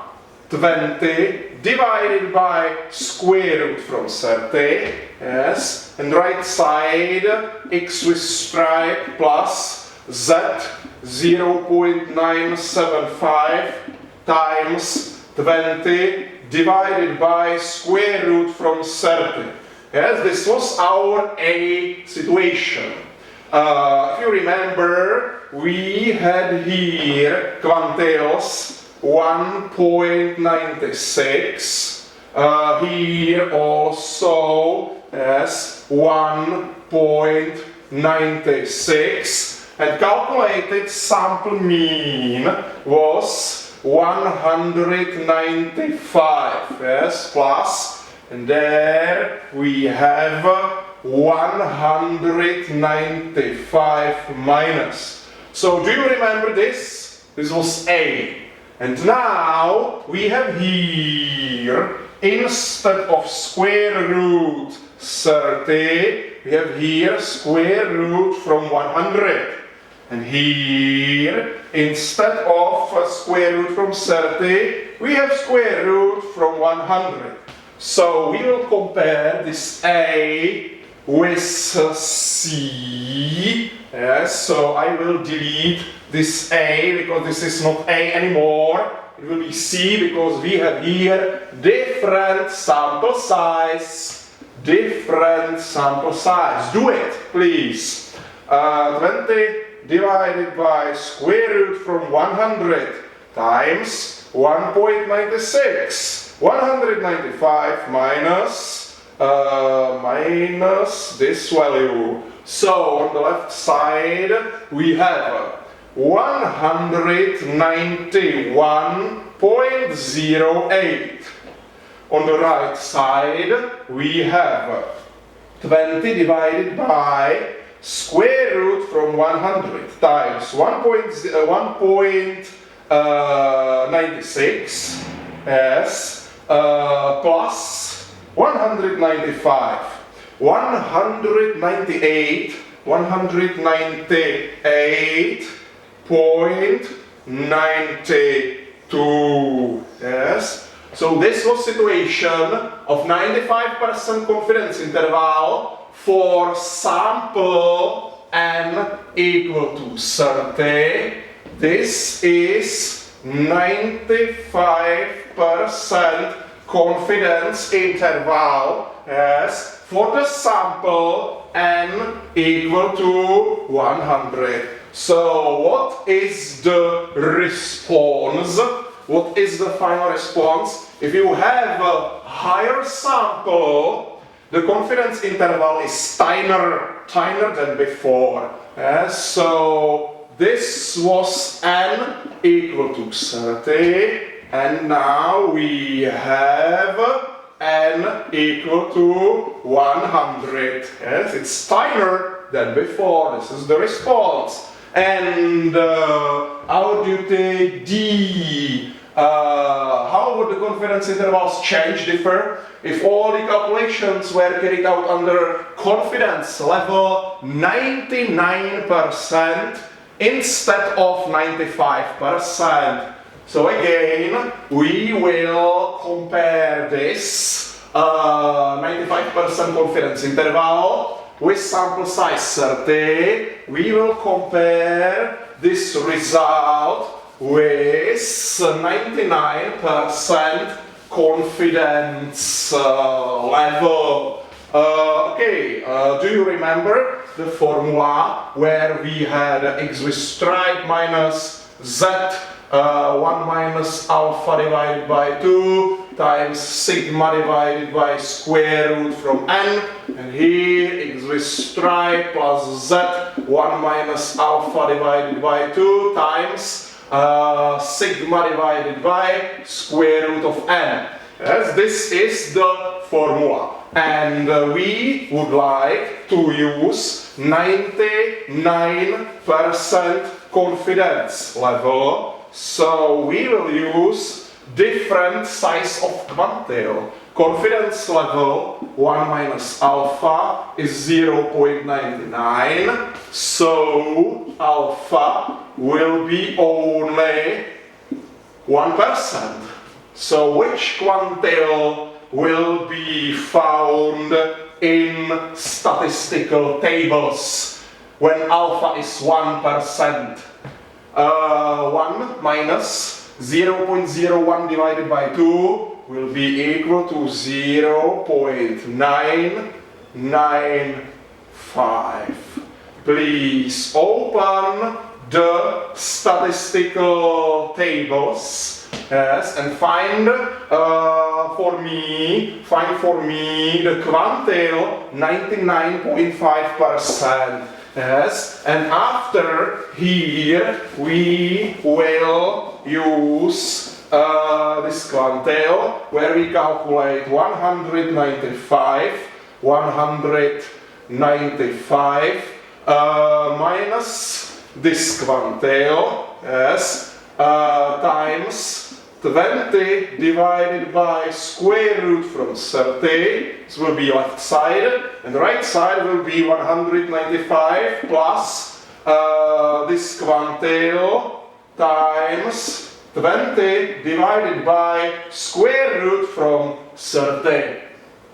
20 divided by square root from 30, yes, and right side X with stripe plus Z 0.975 times 20 divided by square root from 30. Yes, this was our A situation. If you remember, we had here quantiles 1.96, here also yes, 1.96, and calculated sample mean was 195, yes, plus, and there we have 195 minus. So do you remember this? This was A. And now we have here, instead of square root 30, we have here square root from 100. And here, instead of square root from 30, we have square root from 100. So we will compare this A with C. Yes, so I will delete this A because this is not A anymore. It will be C because we have here different sample size. Different sample size. Do it, please. 20 divided by square root from 100 times 1.96. 195 minus this value. So on the left side we have 191.08. On the right side we have 20 divided by square root from 100 times 1.96 yes, plus 195, 198.92, yes. So this was situation of 95% confidence interval for sample n equal to 30. This is 95% confidence interval, yes, for the sample n equal to 100. So what is the response? What is the final response? If you have a higher sample, the confidence interval is tinier than before. Yes, so this was n equal to 30, and now we have n equal to 100. Yes, it's tinier than before. This is the response. And how do you take D? How would the confidence intervals change, differ, if all the calculations were carried out under confidence level 99% instead of 95%? So again, we will compare this 95% confidence interval with sample size 30. We will compare this result with 99% confidence level. Do you remember the formula where we had x with stripe minus z 1 minus alpha divided by 2 times sigma divided by square root from n, and here x with stripe plus z 1 minus alpha divided by 2 times sigma divided by square root of n. Yes, this is the formula, and we would like to use 99% confidence level. So we will use different size of quantile. Confidence level 1 minus alpha is 0.99, so alpha will be only 1%. So which quantile will be found in statistical tables when alpha is 1%? 1 minus 0.01 divided by 2 will be equal to 0.995. Please open the statistical tables, yes, and find for me the quantile 99.5%. Yes, and after here we will use this quantile where we calculate 195 minus this quantile, yes, times 20 divided by square root from 30. This will be left side, and the right side will be 195 plus this quantile times 20 divided by square root from 30.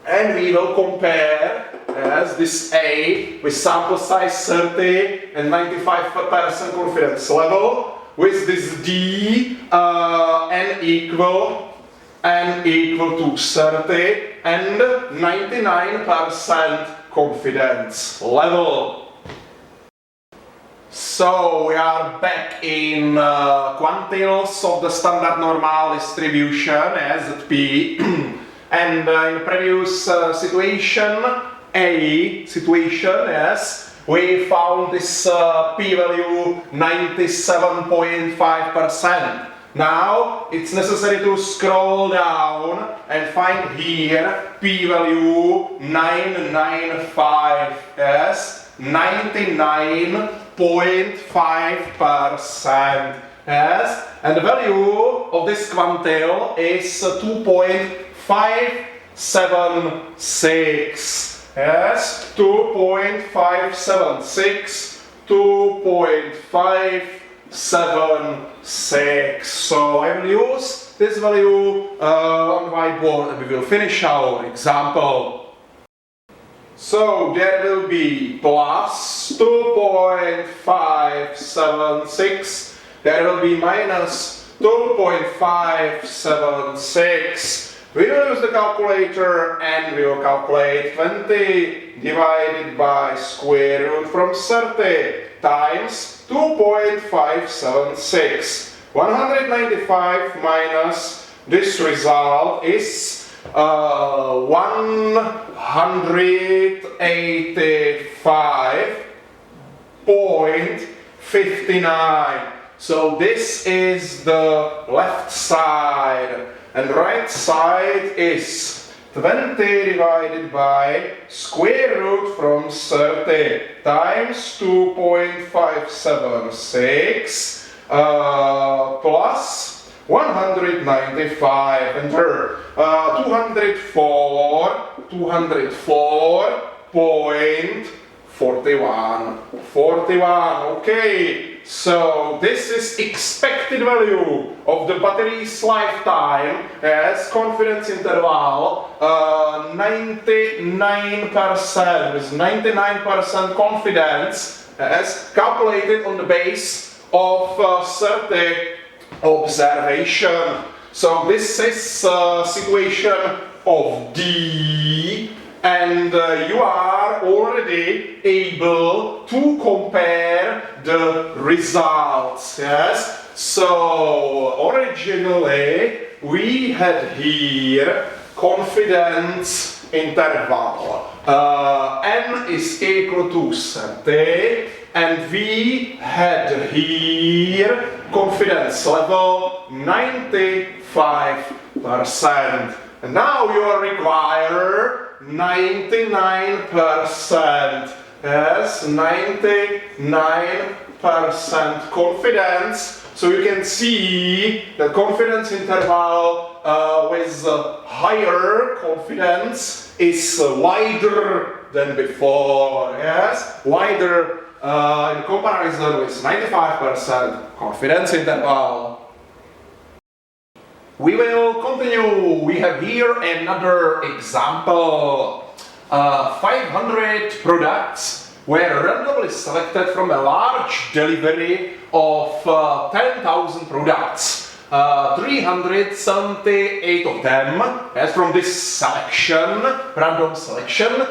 And we will compare as this A with sample size 30 and 95% confidence level with this D n equal to 30 and 99% confidence level. So we are back in quantiles of the standard normal distribution as at P. And in the previous situation, yes, we found this p-value 97.5%. Now it's necessary to scroll down and find here p-value 995, yes, 99.5%, yes, and the value of this quantile is 2.576. Yes, 2.576, 2.576. So I will use this value on the whiteboard and we will finish our example. So there will be plus 2.576, there will be minus 2.576. We will use the calculator and we will calculate 20 divided by square root from 30 times 2.576. 195 minus this result is 185.5 59. So this is the left side, and right side is 20 divided by square root from 30 times 2.576 plus 195, enter 204.41. Okay, so this is expected value of the battery's lifetime as confidence interval 99%, with 99% confidence as calculated on the base of 30 observation. So this is situation of D, and you are already able to compare the results. Yes. So originally we had here confidence interval n is equal to 30, and we had here confidence level 95%. And now you require 99%. Yes, 99% confidence. So you can see the confidence interval with higher confidence is wider than before. Yes, wider in comparison with 95% confidence interval. We will continue. We have here another example. 500 products were randomly selected from a large delivery of 10,000 products. 378 of them, as from this selection, random selection,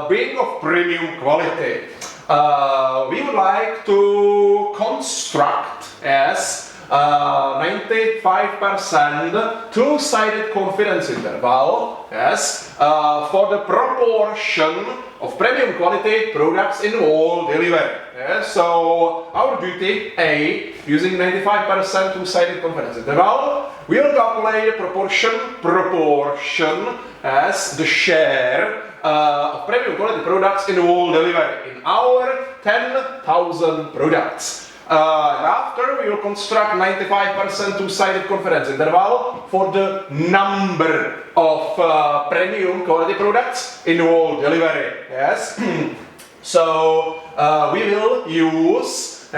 being of premium quality. We would like to construct as 95% two-sided confidence interval, yes, for the proportion of premium quality products in all delivery. Yes, so our duty A, using 95% two-sided confidence interval, we will calculate the proportion as the share of premium quality products in all delivery in our 10,000 products. And after we will construct 95% two-sided confidence interval for the number of premium quality products in all delivery. Yes. So we will use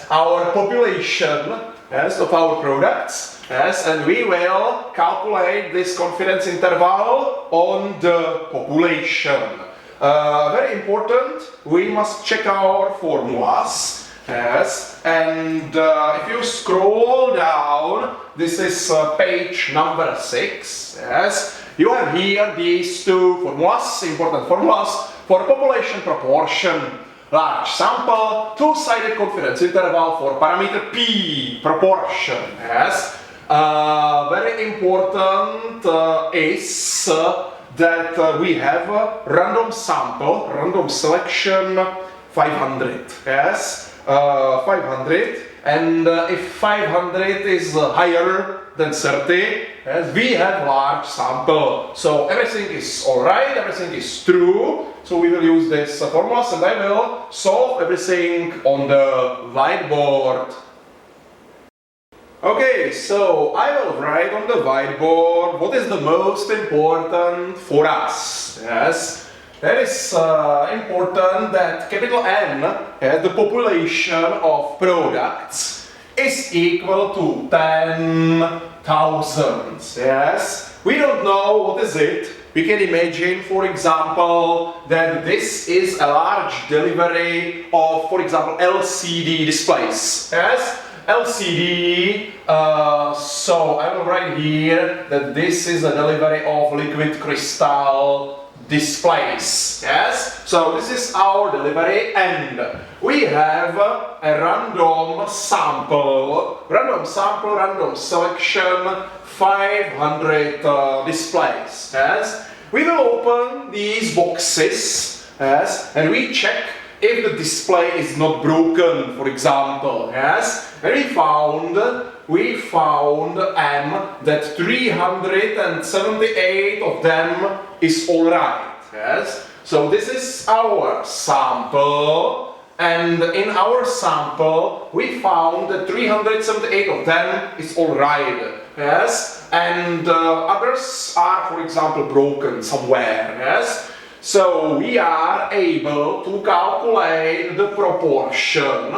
our population of our products. Yes, and we will calculate this confidence interval on the population. Very important, we must check our formulas. Yes, and if you scroll down, this is page number 6. Yes, you have here these two formulas, important formulas for population proportion. Large sample, two-sided confidence interval for parameter P, proportion. Yes, very important is that we have a random sample, random selection 500. Yes. 500, and if 500 is higher than 30, yes, we have large sample. So everything is alright, everything is true. So we will use this formulas, and I will solve everything on the whiteboard. Okay, so I will write on the whiteboard what is the most important for us. Yes. That is important that capital N, the population of products, is equal to 10,000. Yes, we don't know what is it. We can imagine, for example, that this is a large delivery of, for example, LCD displays. Yes, LCD. So I will write here that this is a delivery of liquid crystal displays. Yes, so this is our delivery, and we have a random sample, random selection, 500 displays. Yes, we will open these boxes. Yes, and we check if the display is not broken, for example, yes? And we found M that 378 of them is alright, yes? So this is our sample, and in our sample we found that 378 of them is alright, yes? And others are, for example, broken somewhere, yes? So we are able to calculate the proportion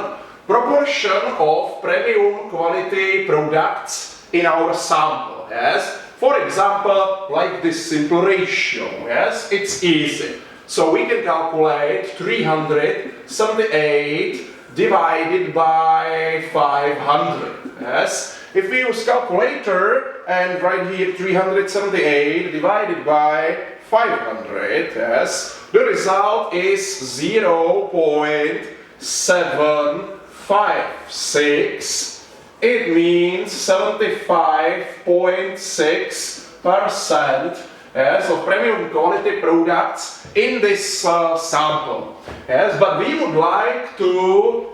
of premium quality products in our sample, yes? For example, like this simple ratio, yes? It's easy. So we can calculate 378 divided by 500, yes? If we use calculator and write here 378 divided by 500, yes, the result is 0.756. It means 75.6%, yes, of premium quality products in this sample. Yes, but we would like to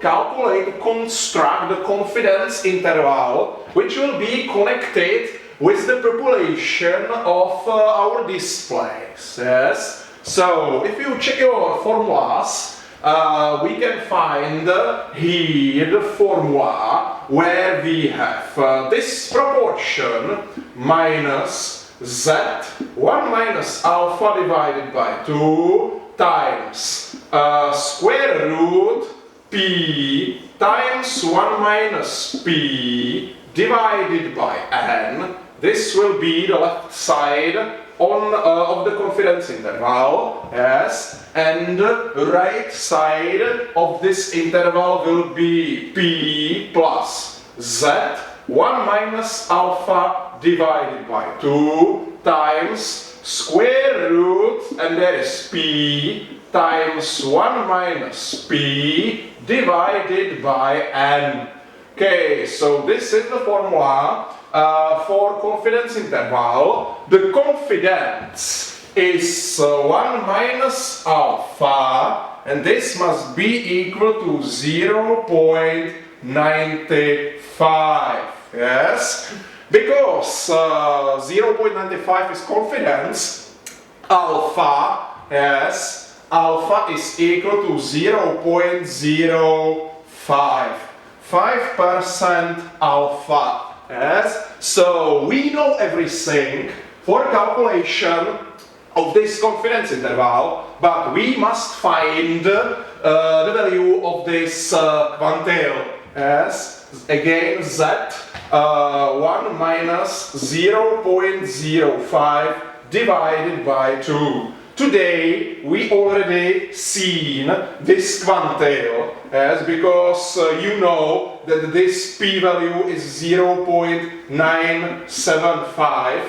construct the confidence interval, which will be connected with the population of our displays. Yes. So if you check your formulas, we can find here the formula where we have this proportion minus z1 minus alpha divided by 2 times square root p times 1 minus p divided by n. This will be the left side of the confidence interval, yes, and the right side of this interval will be p plus z 1 minus alpha divided by 2 times square root, and there is p times 1 minus p divided by n. Okay, so this is the formula for confidence interval. The confidence is 1 minus alpha, and this must be equal to 0.95, yes? Because 0.95 is confidence, alpha, yes, alpha is equal to 0.05. 5% alpha, yes? So we know everything for calculation of this confidence interval, but we must find the value of this quantile, yes? Again, z 1 minus 0.05 divided by 2. Today we already seen this quantile, yes, because you know that this p-value is 0.975,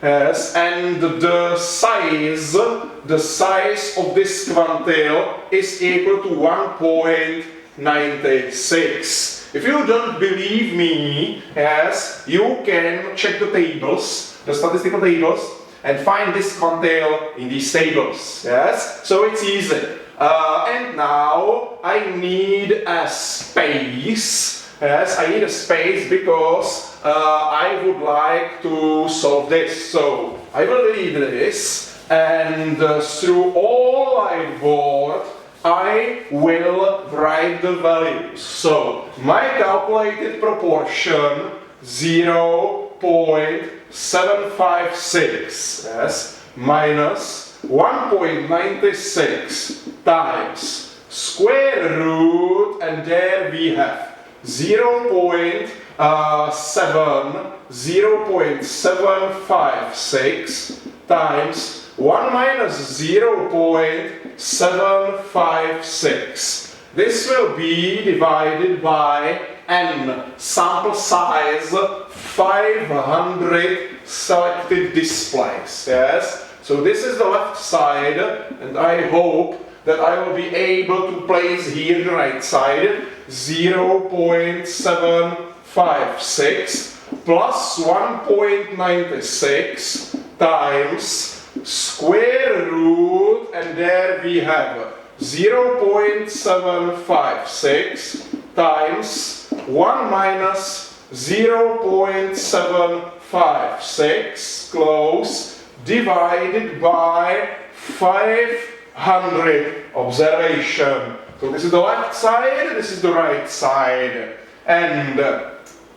yes, and the size of this quantile is equal to 1.96. If you don't believe me, yes, you can check the tables, the statistical tables, and find this quantile in these tables, yes? So it's easy. And now I need a space, yes, I need a space because I would like to solve this. So I will read this, and through all my board, I will write the values. So my calculated proportion 0.756, yes, minus 1.96 times square root, and there we have 0.756 times 1 minus 0.756. This will be divided by n, sample size 500 selected displays, yes? So this is the left side, and I hope that I will be able to place here the right side, 0.756 plus 1.96 times square root, and there we have 0.756 times 1 minus 0.756 close divided by 500 observation. So this is the left side, this is the right side. And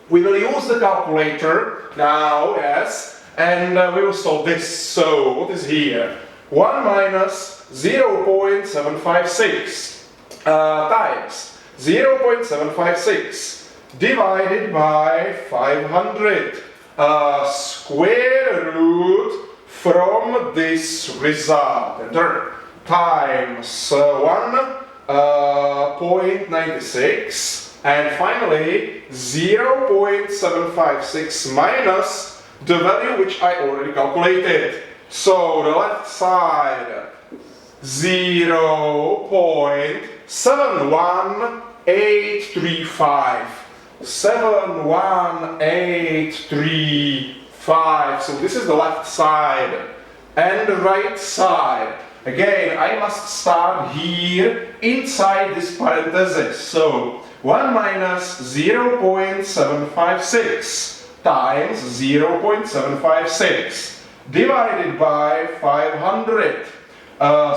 we will use the calculator now, yes, and we will solve this. So what is here? 1 minus 0.756 times 0.756 divided by 500 square root from this result, enter, times 1.96 and finally 0.756 minus the value which I already calculated. So the left side 0.71835. 71835. So this is the left side. And the right side. Again, I must start here inside this parenthesis. So 1 minus 0.756 times 0.756 divided by 500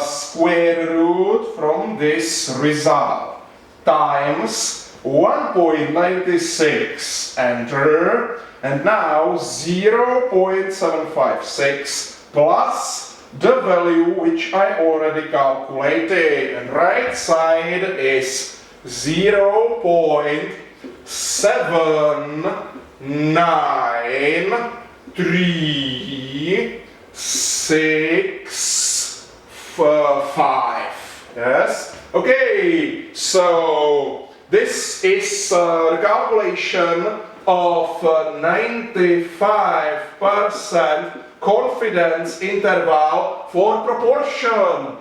square root from this result times 1.96, enter, and now 0.756 plus the value which I already calculated, and right side is 0.79365. Yes? Okay, so this is the calculation of 95% confidence interval for proportion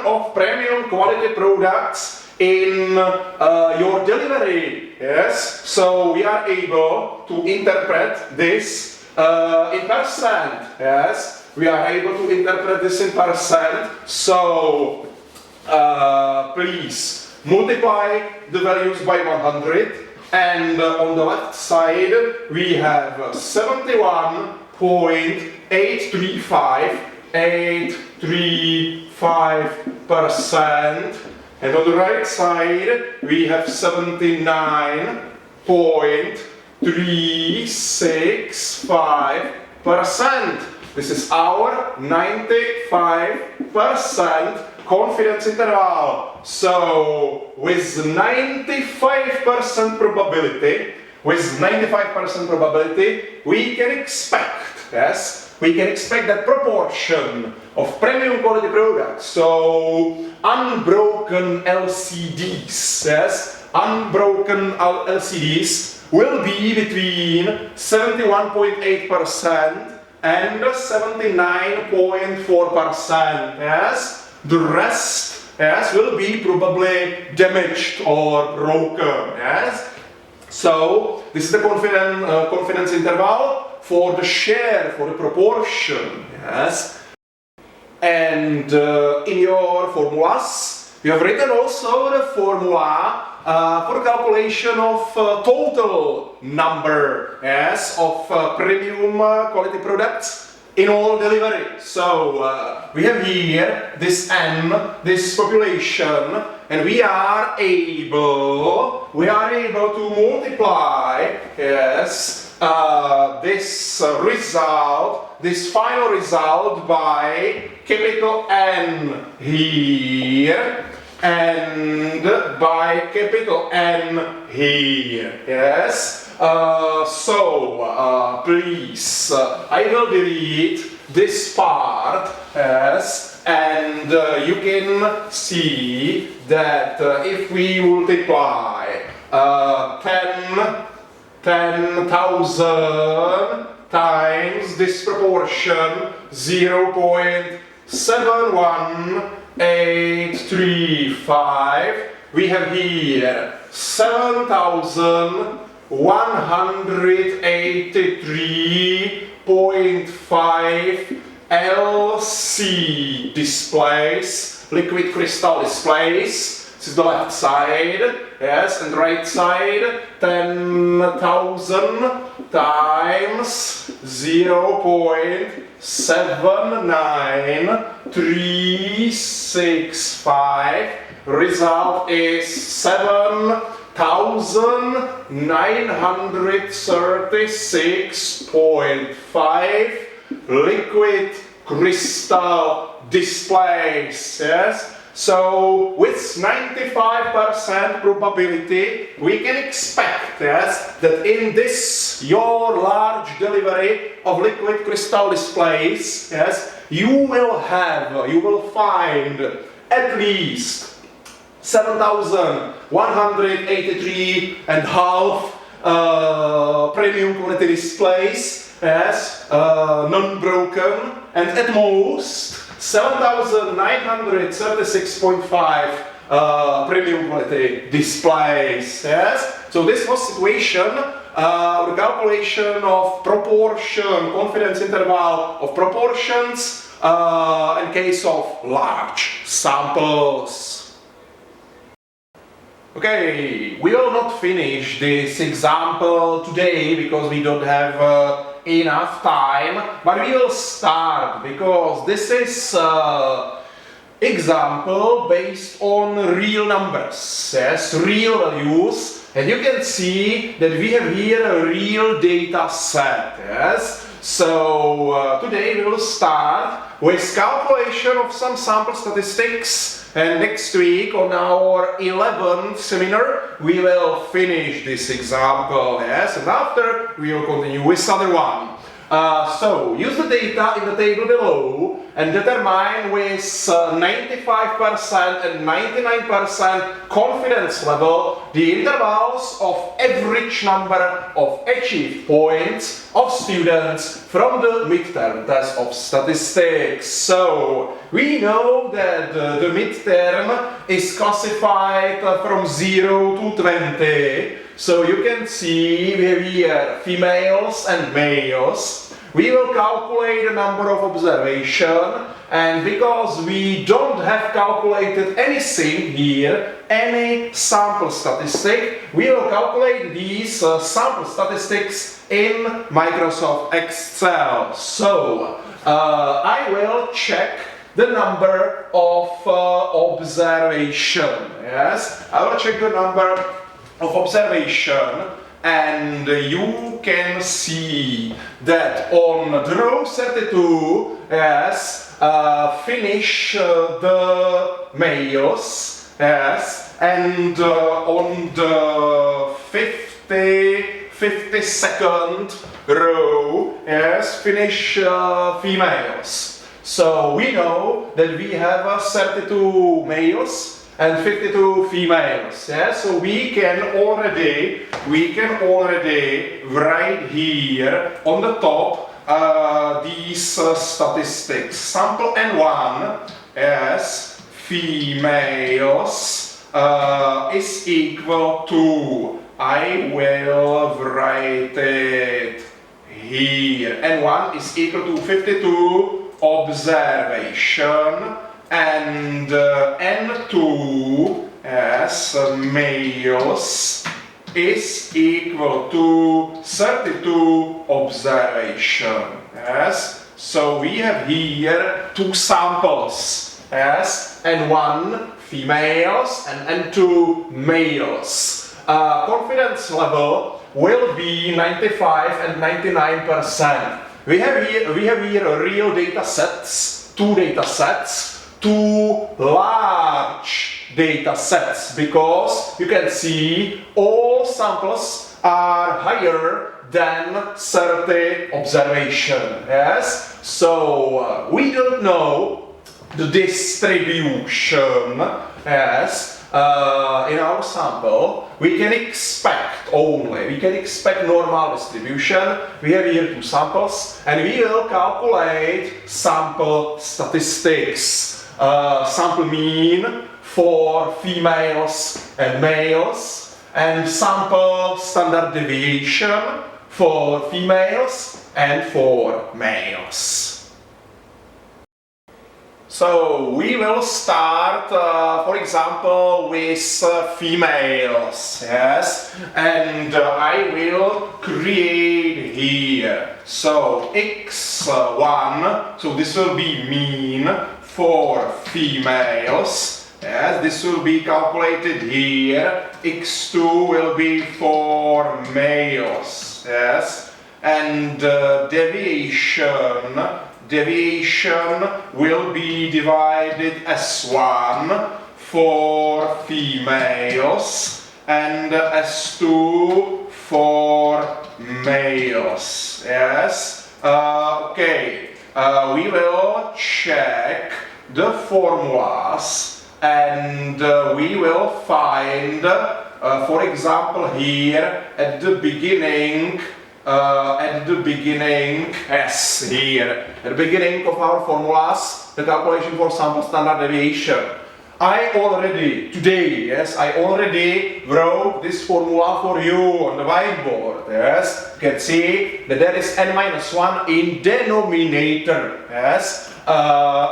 of premium quality products in your delivery. Yes, so we are able to interpret this in percent. Yes, we are able to interpret this in percent. So please multiply the values by 100, and on the left side we have 71.835%, and on the right side we have 79.365%. This is our 95% confidence interval. So with 95% probability, we can expect, yes, we can expect that proportion of premium quality products, so unbroken LCDs, yes, unbroken LCDs will be between 71.8% and 79.4%, yes. The rest, yes, will be probably damaged or broken, yes. So this is the confidence interval for the share, for the proportion, yes. And in your formulas, you have written also the formula for the calculation of total number, yes, of premium quality products in all delivery. So we have here this n, this population, and we are able to multiply, yes, this result, this final result by capital N here and by capital N here, yes. Please, I will delete this part, yes, and you can see that if we multiply 10,000 times this proportion 0.71835, we have here 7,183.5 LC displays, liquid crystal displays. This is the left side, yes, and right side 10,000 times 0.79365. Result is 7,936.5 liquid crystal displays, yes. So with 95% probability we can expect, yes, that in this your large delivery of liquid crystal displays, yes, you will find at least 7,183.5 premium quality displays, yes, non-broken, and at most 7,936.5 premium quality displays, yes. So this was situation, the calculation of proportion, confidence interval of proportions in case of large samples. Okay, we will not finish this example today because we don't have enough time, but we will start because this is example based on real numbers, yes, real values, and you can see that we have here a real data set, yes. So today we will start with calculation of some sample statistics, and next week on our 11th seminar we will finish this example, yes, and after we will continue with other one. So use the data in the table below and determine with 95% and 99% confidence level the intervals of average number of achieved points of students from the midterm test of statistics. So we know that the midterm is classified from 0 to 20. So you can see we have here females and males. We will calculate the number of observation, and because we don't have calculated anything here, any sample statistic, we will calculate these sample statistics in Microsoft Excel. So I will check the number of observation. Yes, I will check the number of observation, and you can see that on the row 32, yes, finish the males, yes, and on the 52nd row, yes, finish females. So we know that we have 32 males and 52 females, yeah? So we can already write here on the top these statistics. Sample N1 as females is equal to, I will write it here, N1 is equal to 52 observation, and N2 as males is equal to 32 observation. Yes, so we have here two samples, yes, N1 females and N2 males. Confidence level will be 95 and 99%. We have here real data sets, two data sets, two large data sets, because you can see all samples are higher than 30 observation. Yes, so we don't know the distribution. Yes, in our sample we can expect normal distribution. We have here two samples, and we will calculate sample statistics. Sample mean for females and males, and sample standard deviation for females and for males. So we will start, for example, with females, yes, and I will create here. So x1, so this will be mean for females, yes, this will be calculated here. x2 will be for males, yes, and deviation will be divided as 1 for females and as 2 for males. Yes. Okay. We will check the formulas and we will find, for example, here at the beginning. Yes, here, at the beginning of our formulas, the calculation for sample standard deviation. I already wrote this formula for you on the whiteboard, yes. You can see that there is n-1 in denominator, yes.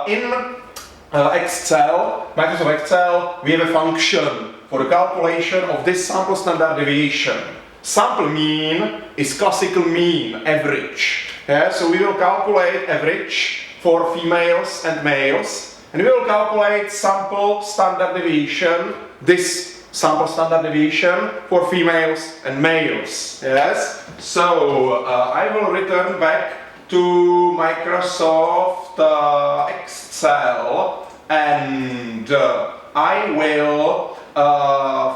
In Excel, Microsoft Excel, we have a function for the calculation of this sample standard deviation. Sample mean is classical mean, average. Yeah, so we will calculate average for females and males, and we will calculate sample standard deviation, this sample standard deviation for females and males. Yes. So I will return back to Microsoft Excel, and I will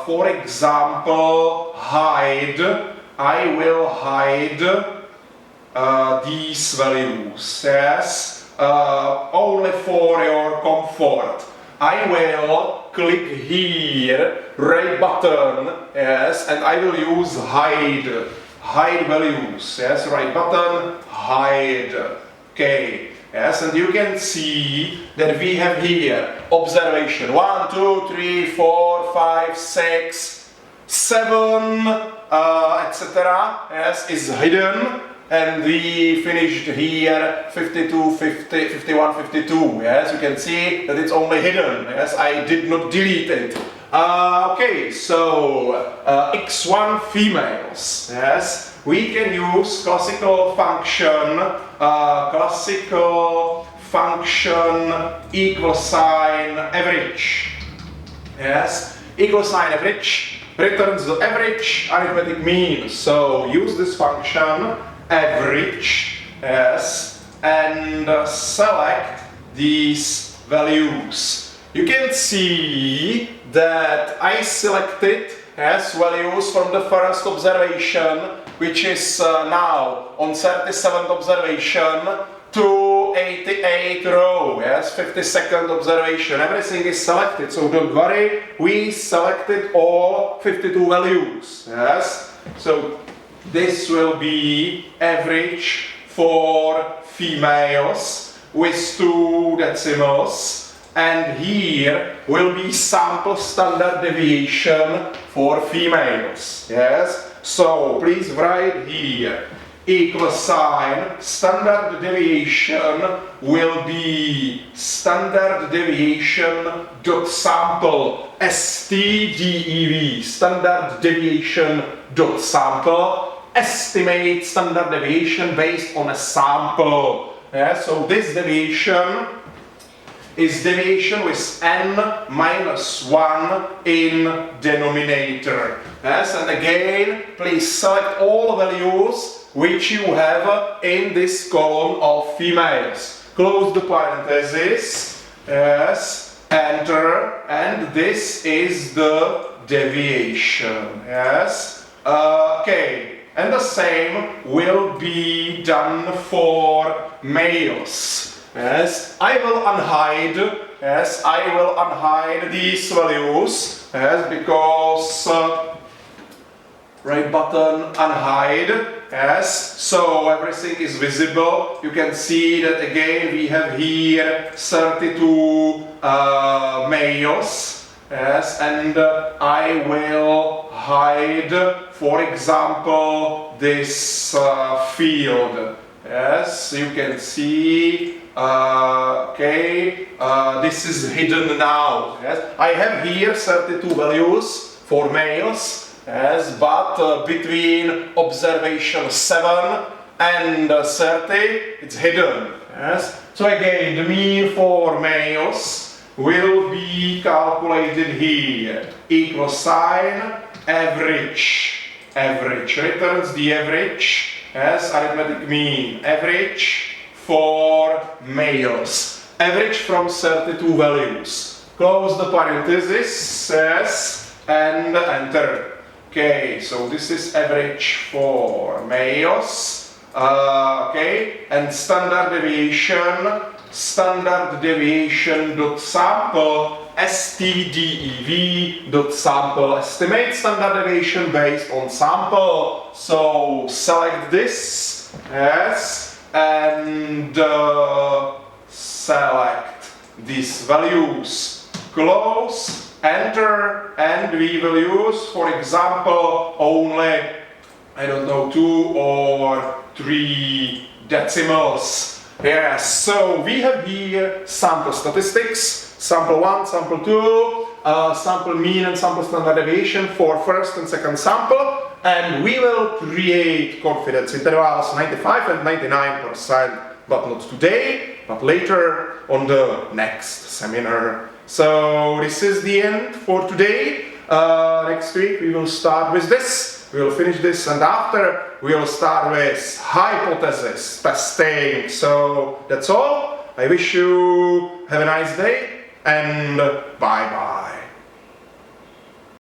for example, I will hide these values, yes, only for your comfort. I will click here, right button, yes, and I will use hide values, yes, right button, hide, okay. Yes, and you can see that we have here observation 1, 2, 3, 4, 5, 6, 7, etc. Yes, is hidden, and we finished here 52, 50, 51, 52. Yes, you can see that it's only hidden. Yes, I did not delete it. Okay, so x1 females. Yes. We can use classical function equal sign average. Yes, equal sign average returns the average arithmetic mean. So use this function average, yes, and select these values. You can see that I selected as values from the first observation, which is now on 37th observation, to 88th row, yes, 52nd observation. Everything is selected, so don't worry, we selected all 52 values, yes. So this will be average for females with 2 decimals, and here will be sample standard deviation for females, yes. So please write here equal sign standard deviation will be standard deviation dot sample STDEV, standard deviation dot sample, estimate standard deviation based on a sample. Yeah, so this deviation is deviation with n-1 in denominator. Yes, and again, please select all values which you have in this column of females. Close the parenthesis, yes, enter, and this is the deviation, yes. Okay, and the same will be done for males. Yes, I will unhide. Yes, I will unhide these values. Yes, because right button unhide. Yes, so everything is visible. You can see that again we have here 32 males. Yes, and I will hide, for example, this field. Yes, you can see. Okay, this is hidden now. Yes, I have here 32 values for males. Yes, but between observation 7 and 30, it's hidden. Yes, so again, the mean for males will be calculated here. Equal sign, average. Average returns the average. Yes, arithmetic mean, average for males. Average from 32 values. Close the parenthesis, yes, and enter. Okay, so this is average for males. Okay, and standard deviation dot sample stdev dot sample estimate standard deviation based on sample. So select this, yes, and select these values. Close, enter, and we will use, for example, only, I don't know, 2 or 3 decimals. Yes, so we have here sample statistics, sample 1, sample 2, sample mean and sample standard deviation for first and second sample, and we will create confidence intervals 95 and 99%, but not today, but later on the next seminar. So this is the end for today. Next week we will start with this. We will finish this, and after we will start with hypothesis testing. So that's all. I wish you have a nice day, and bye bye.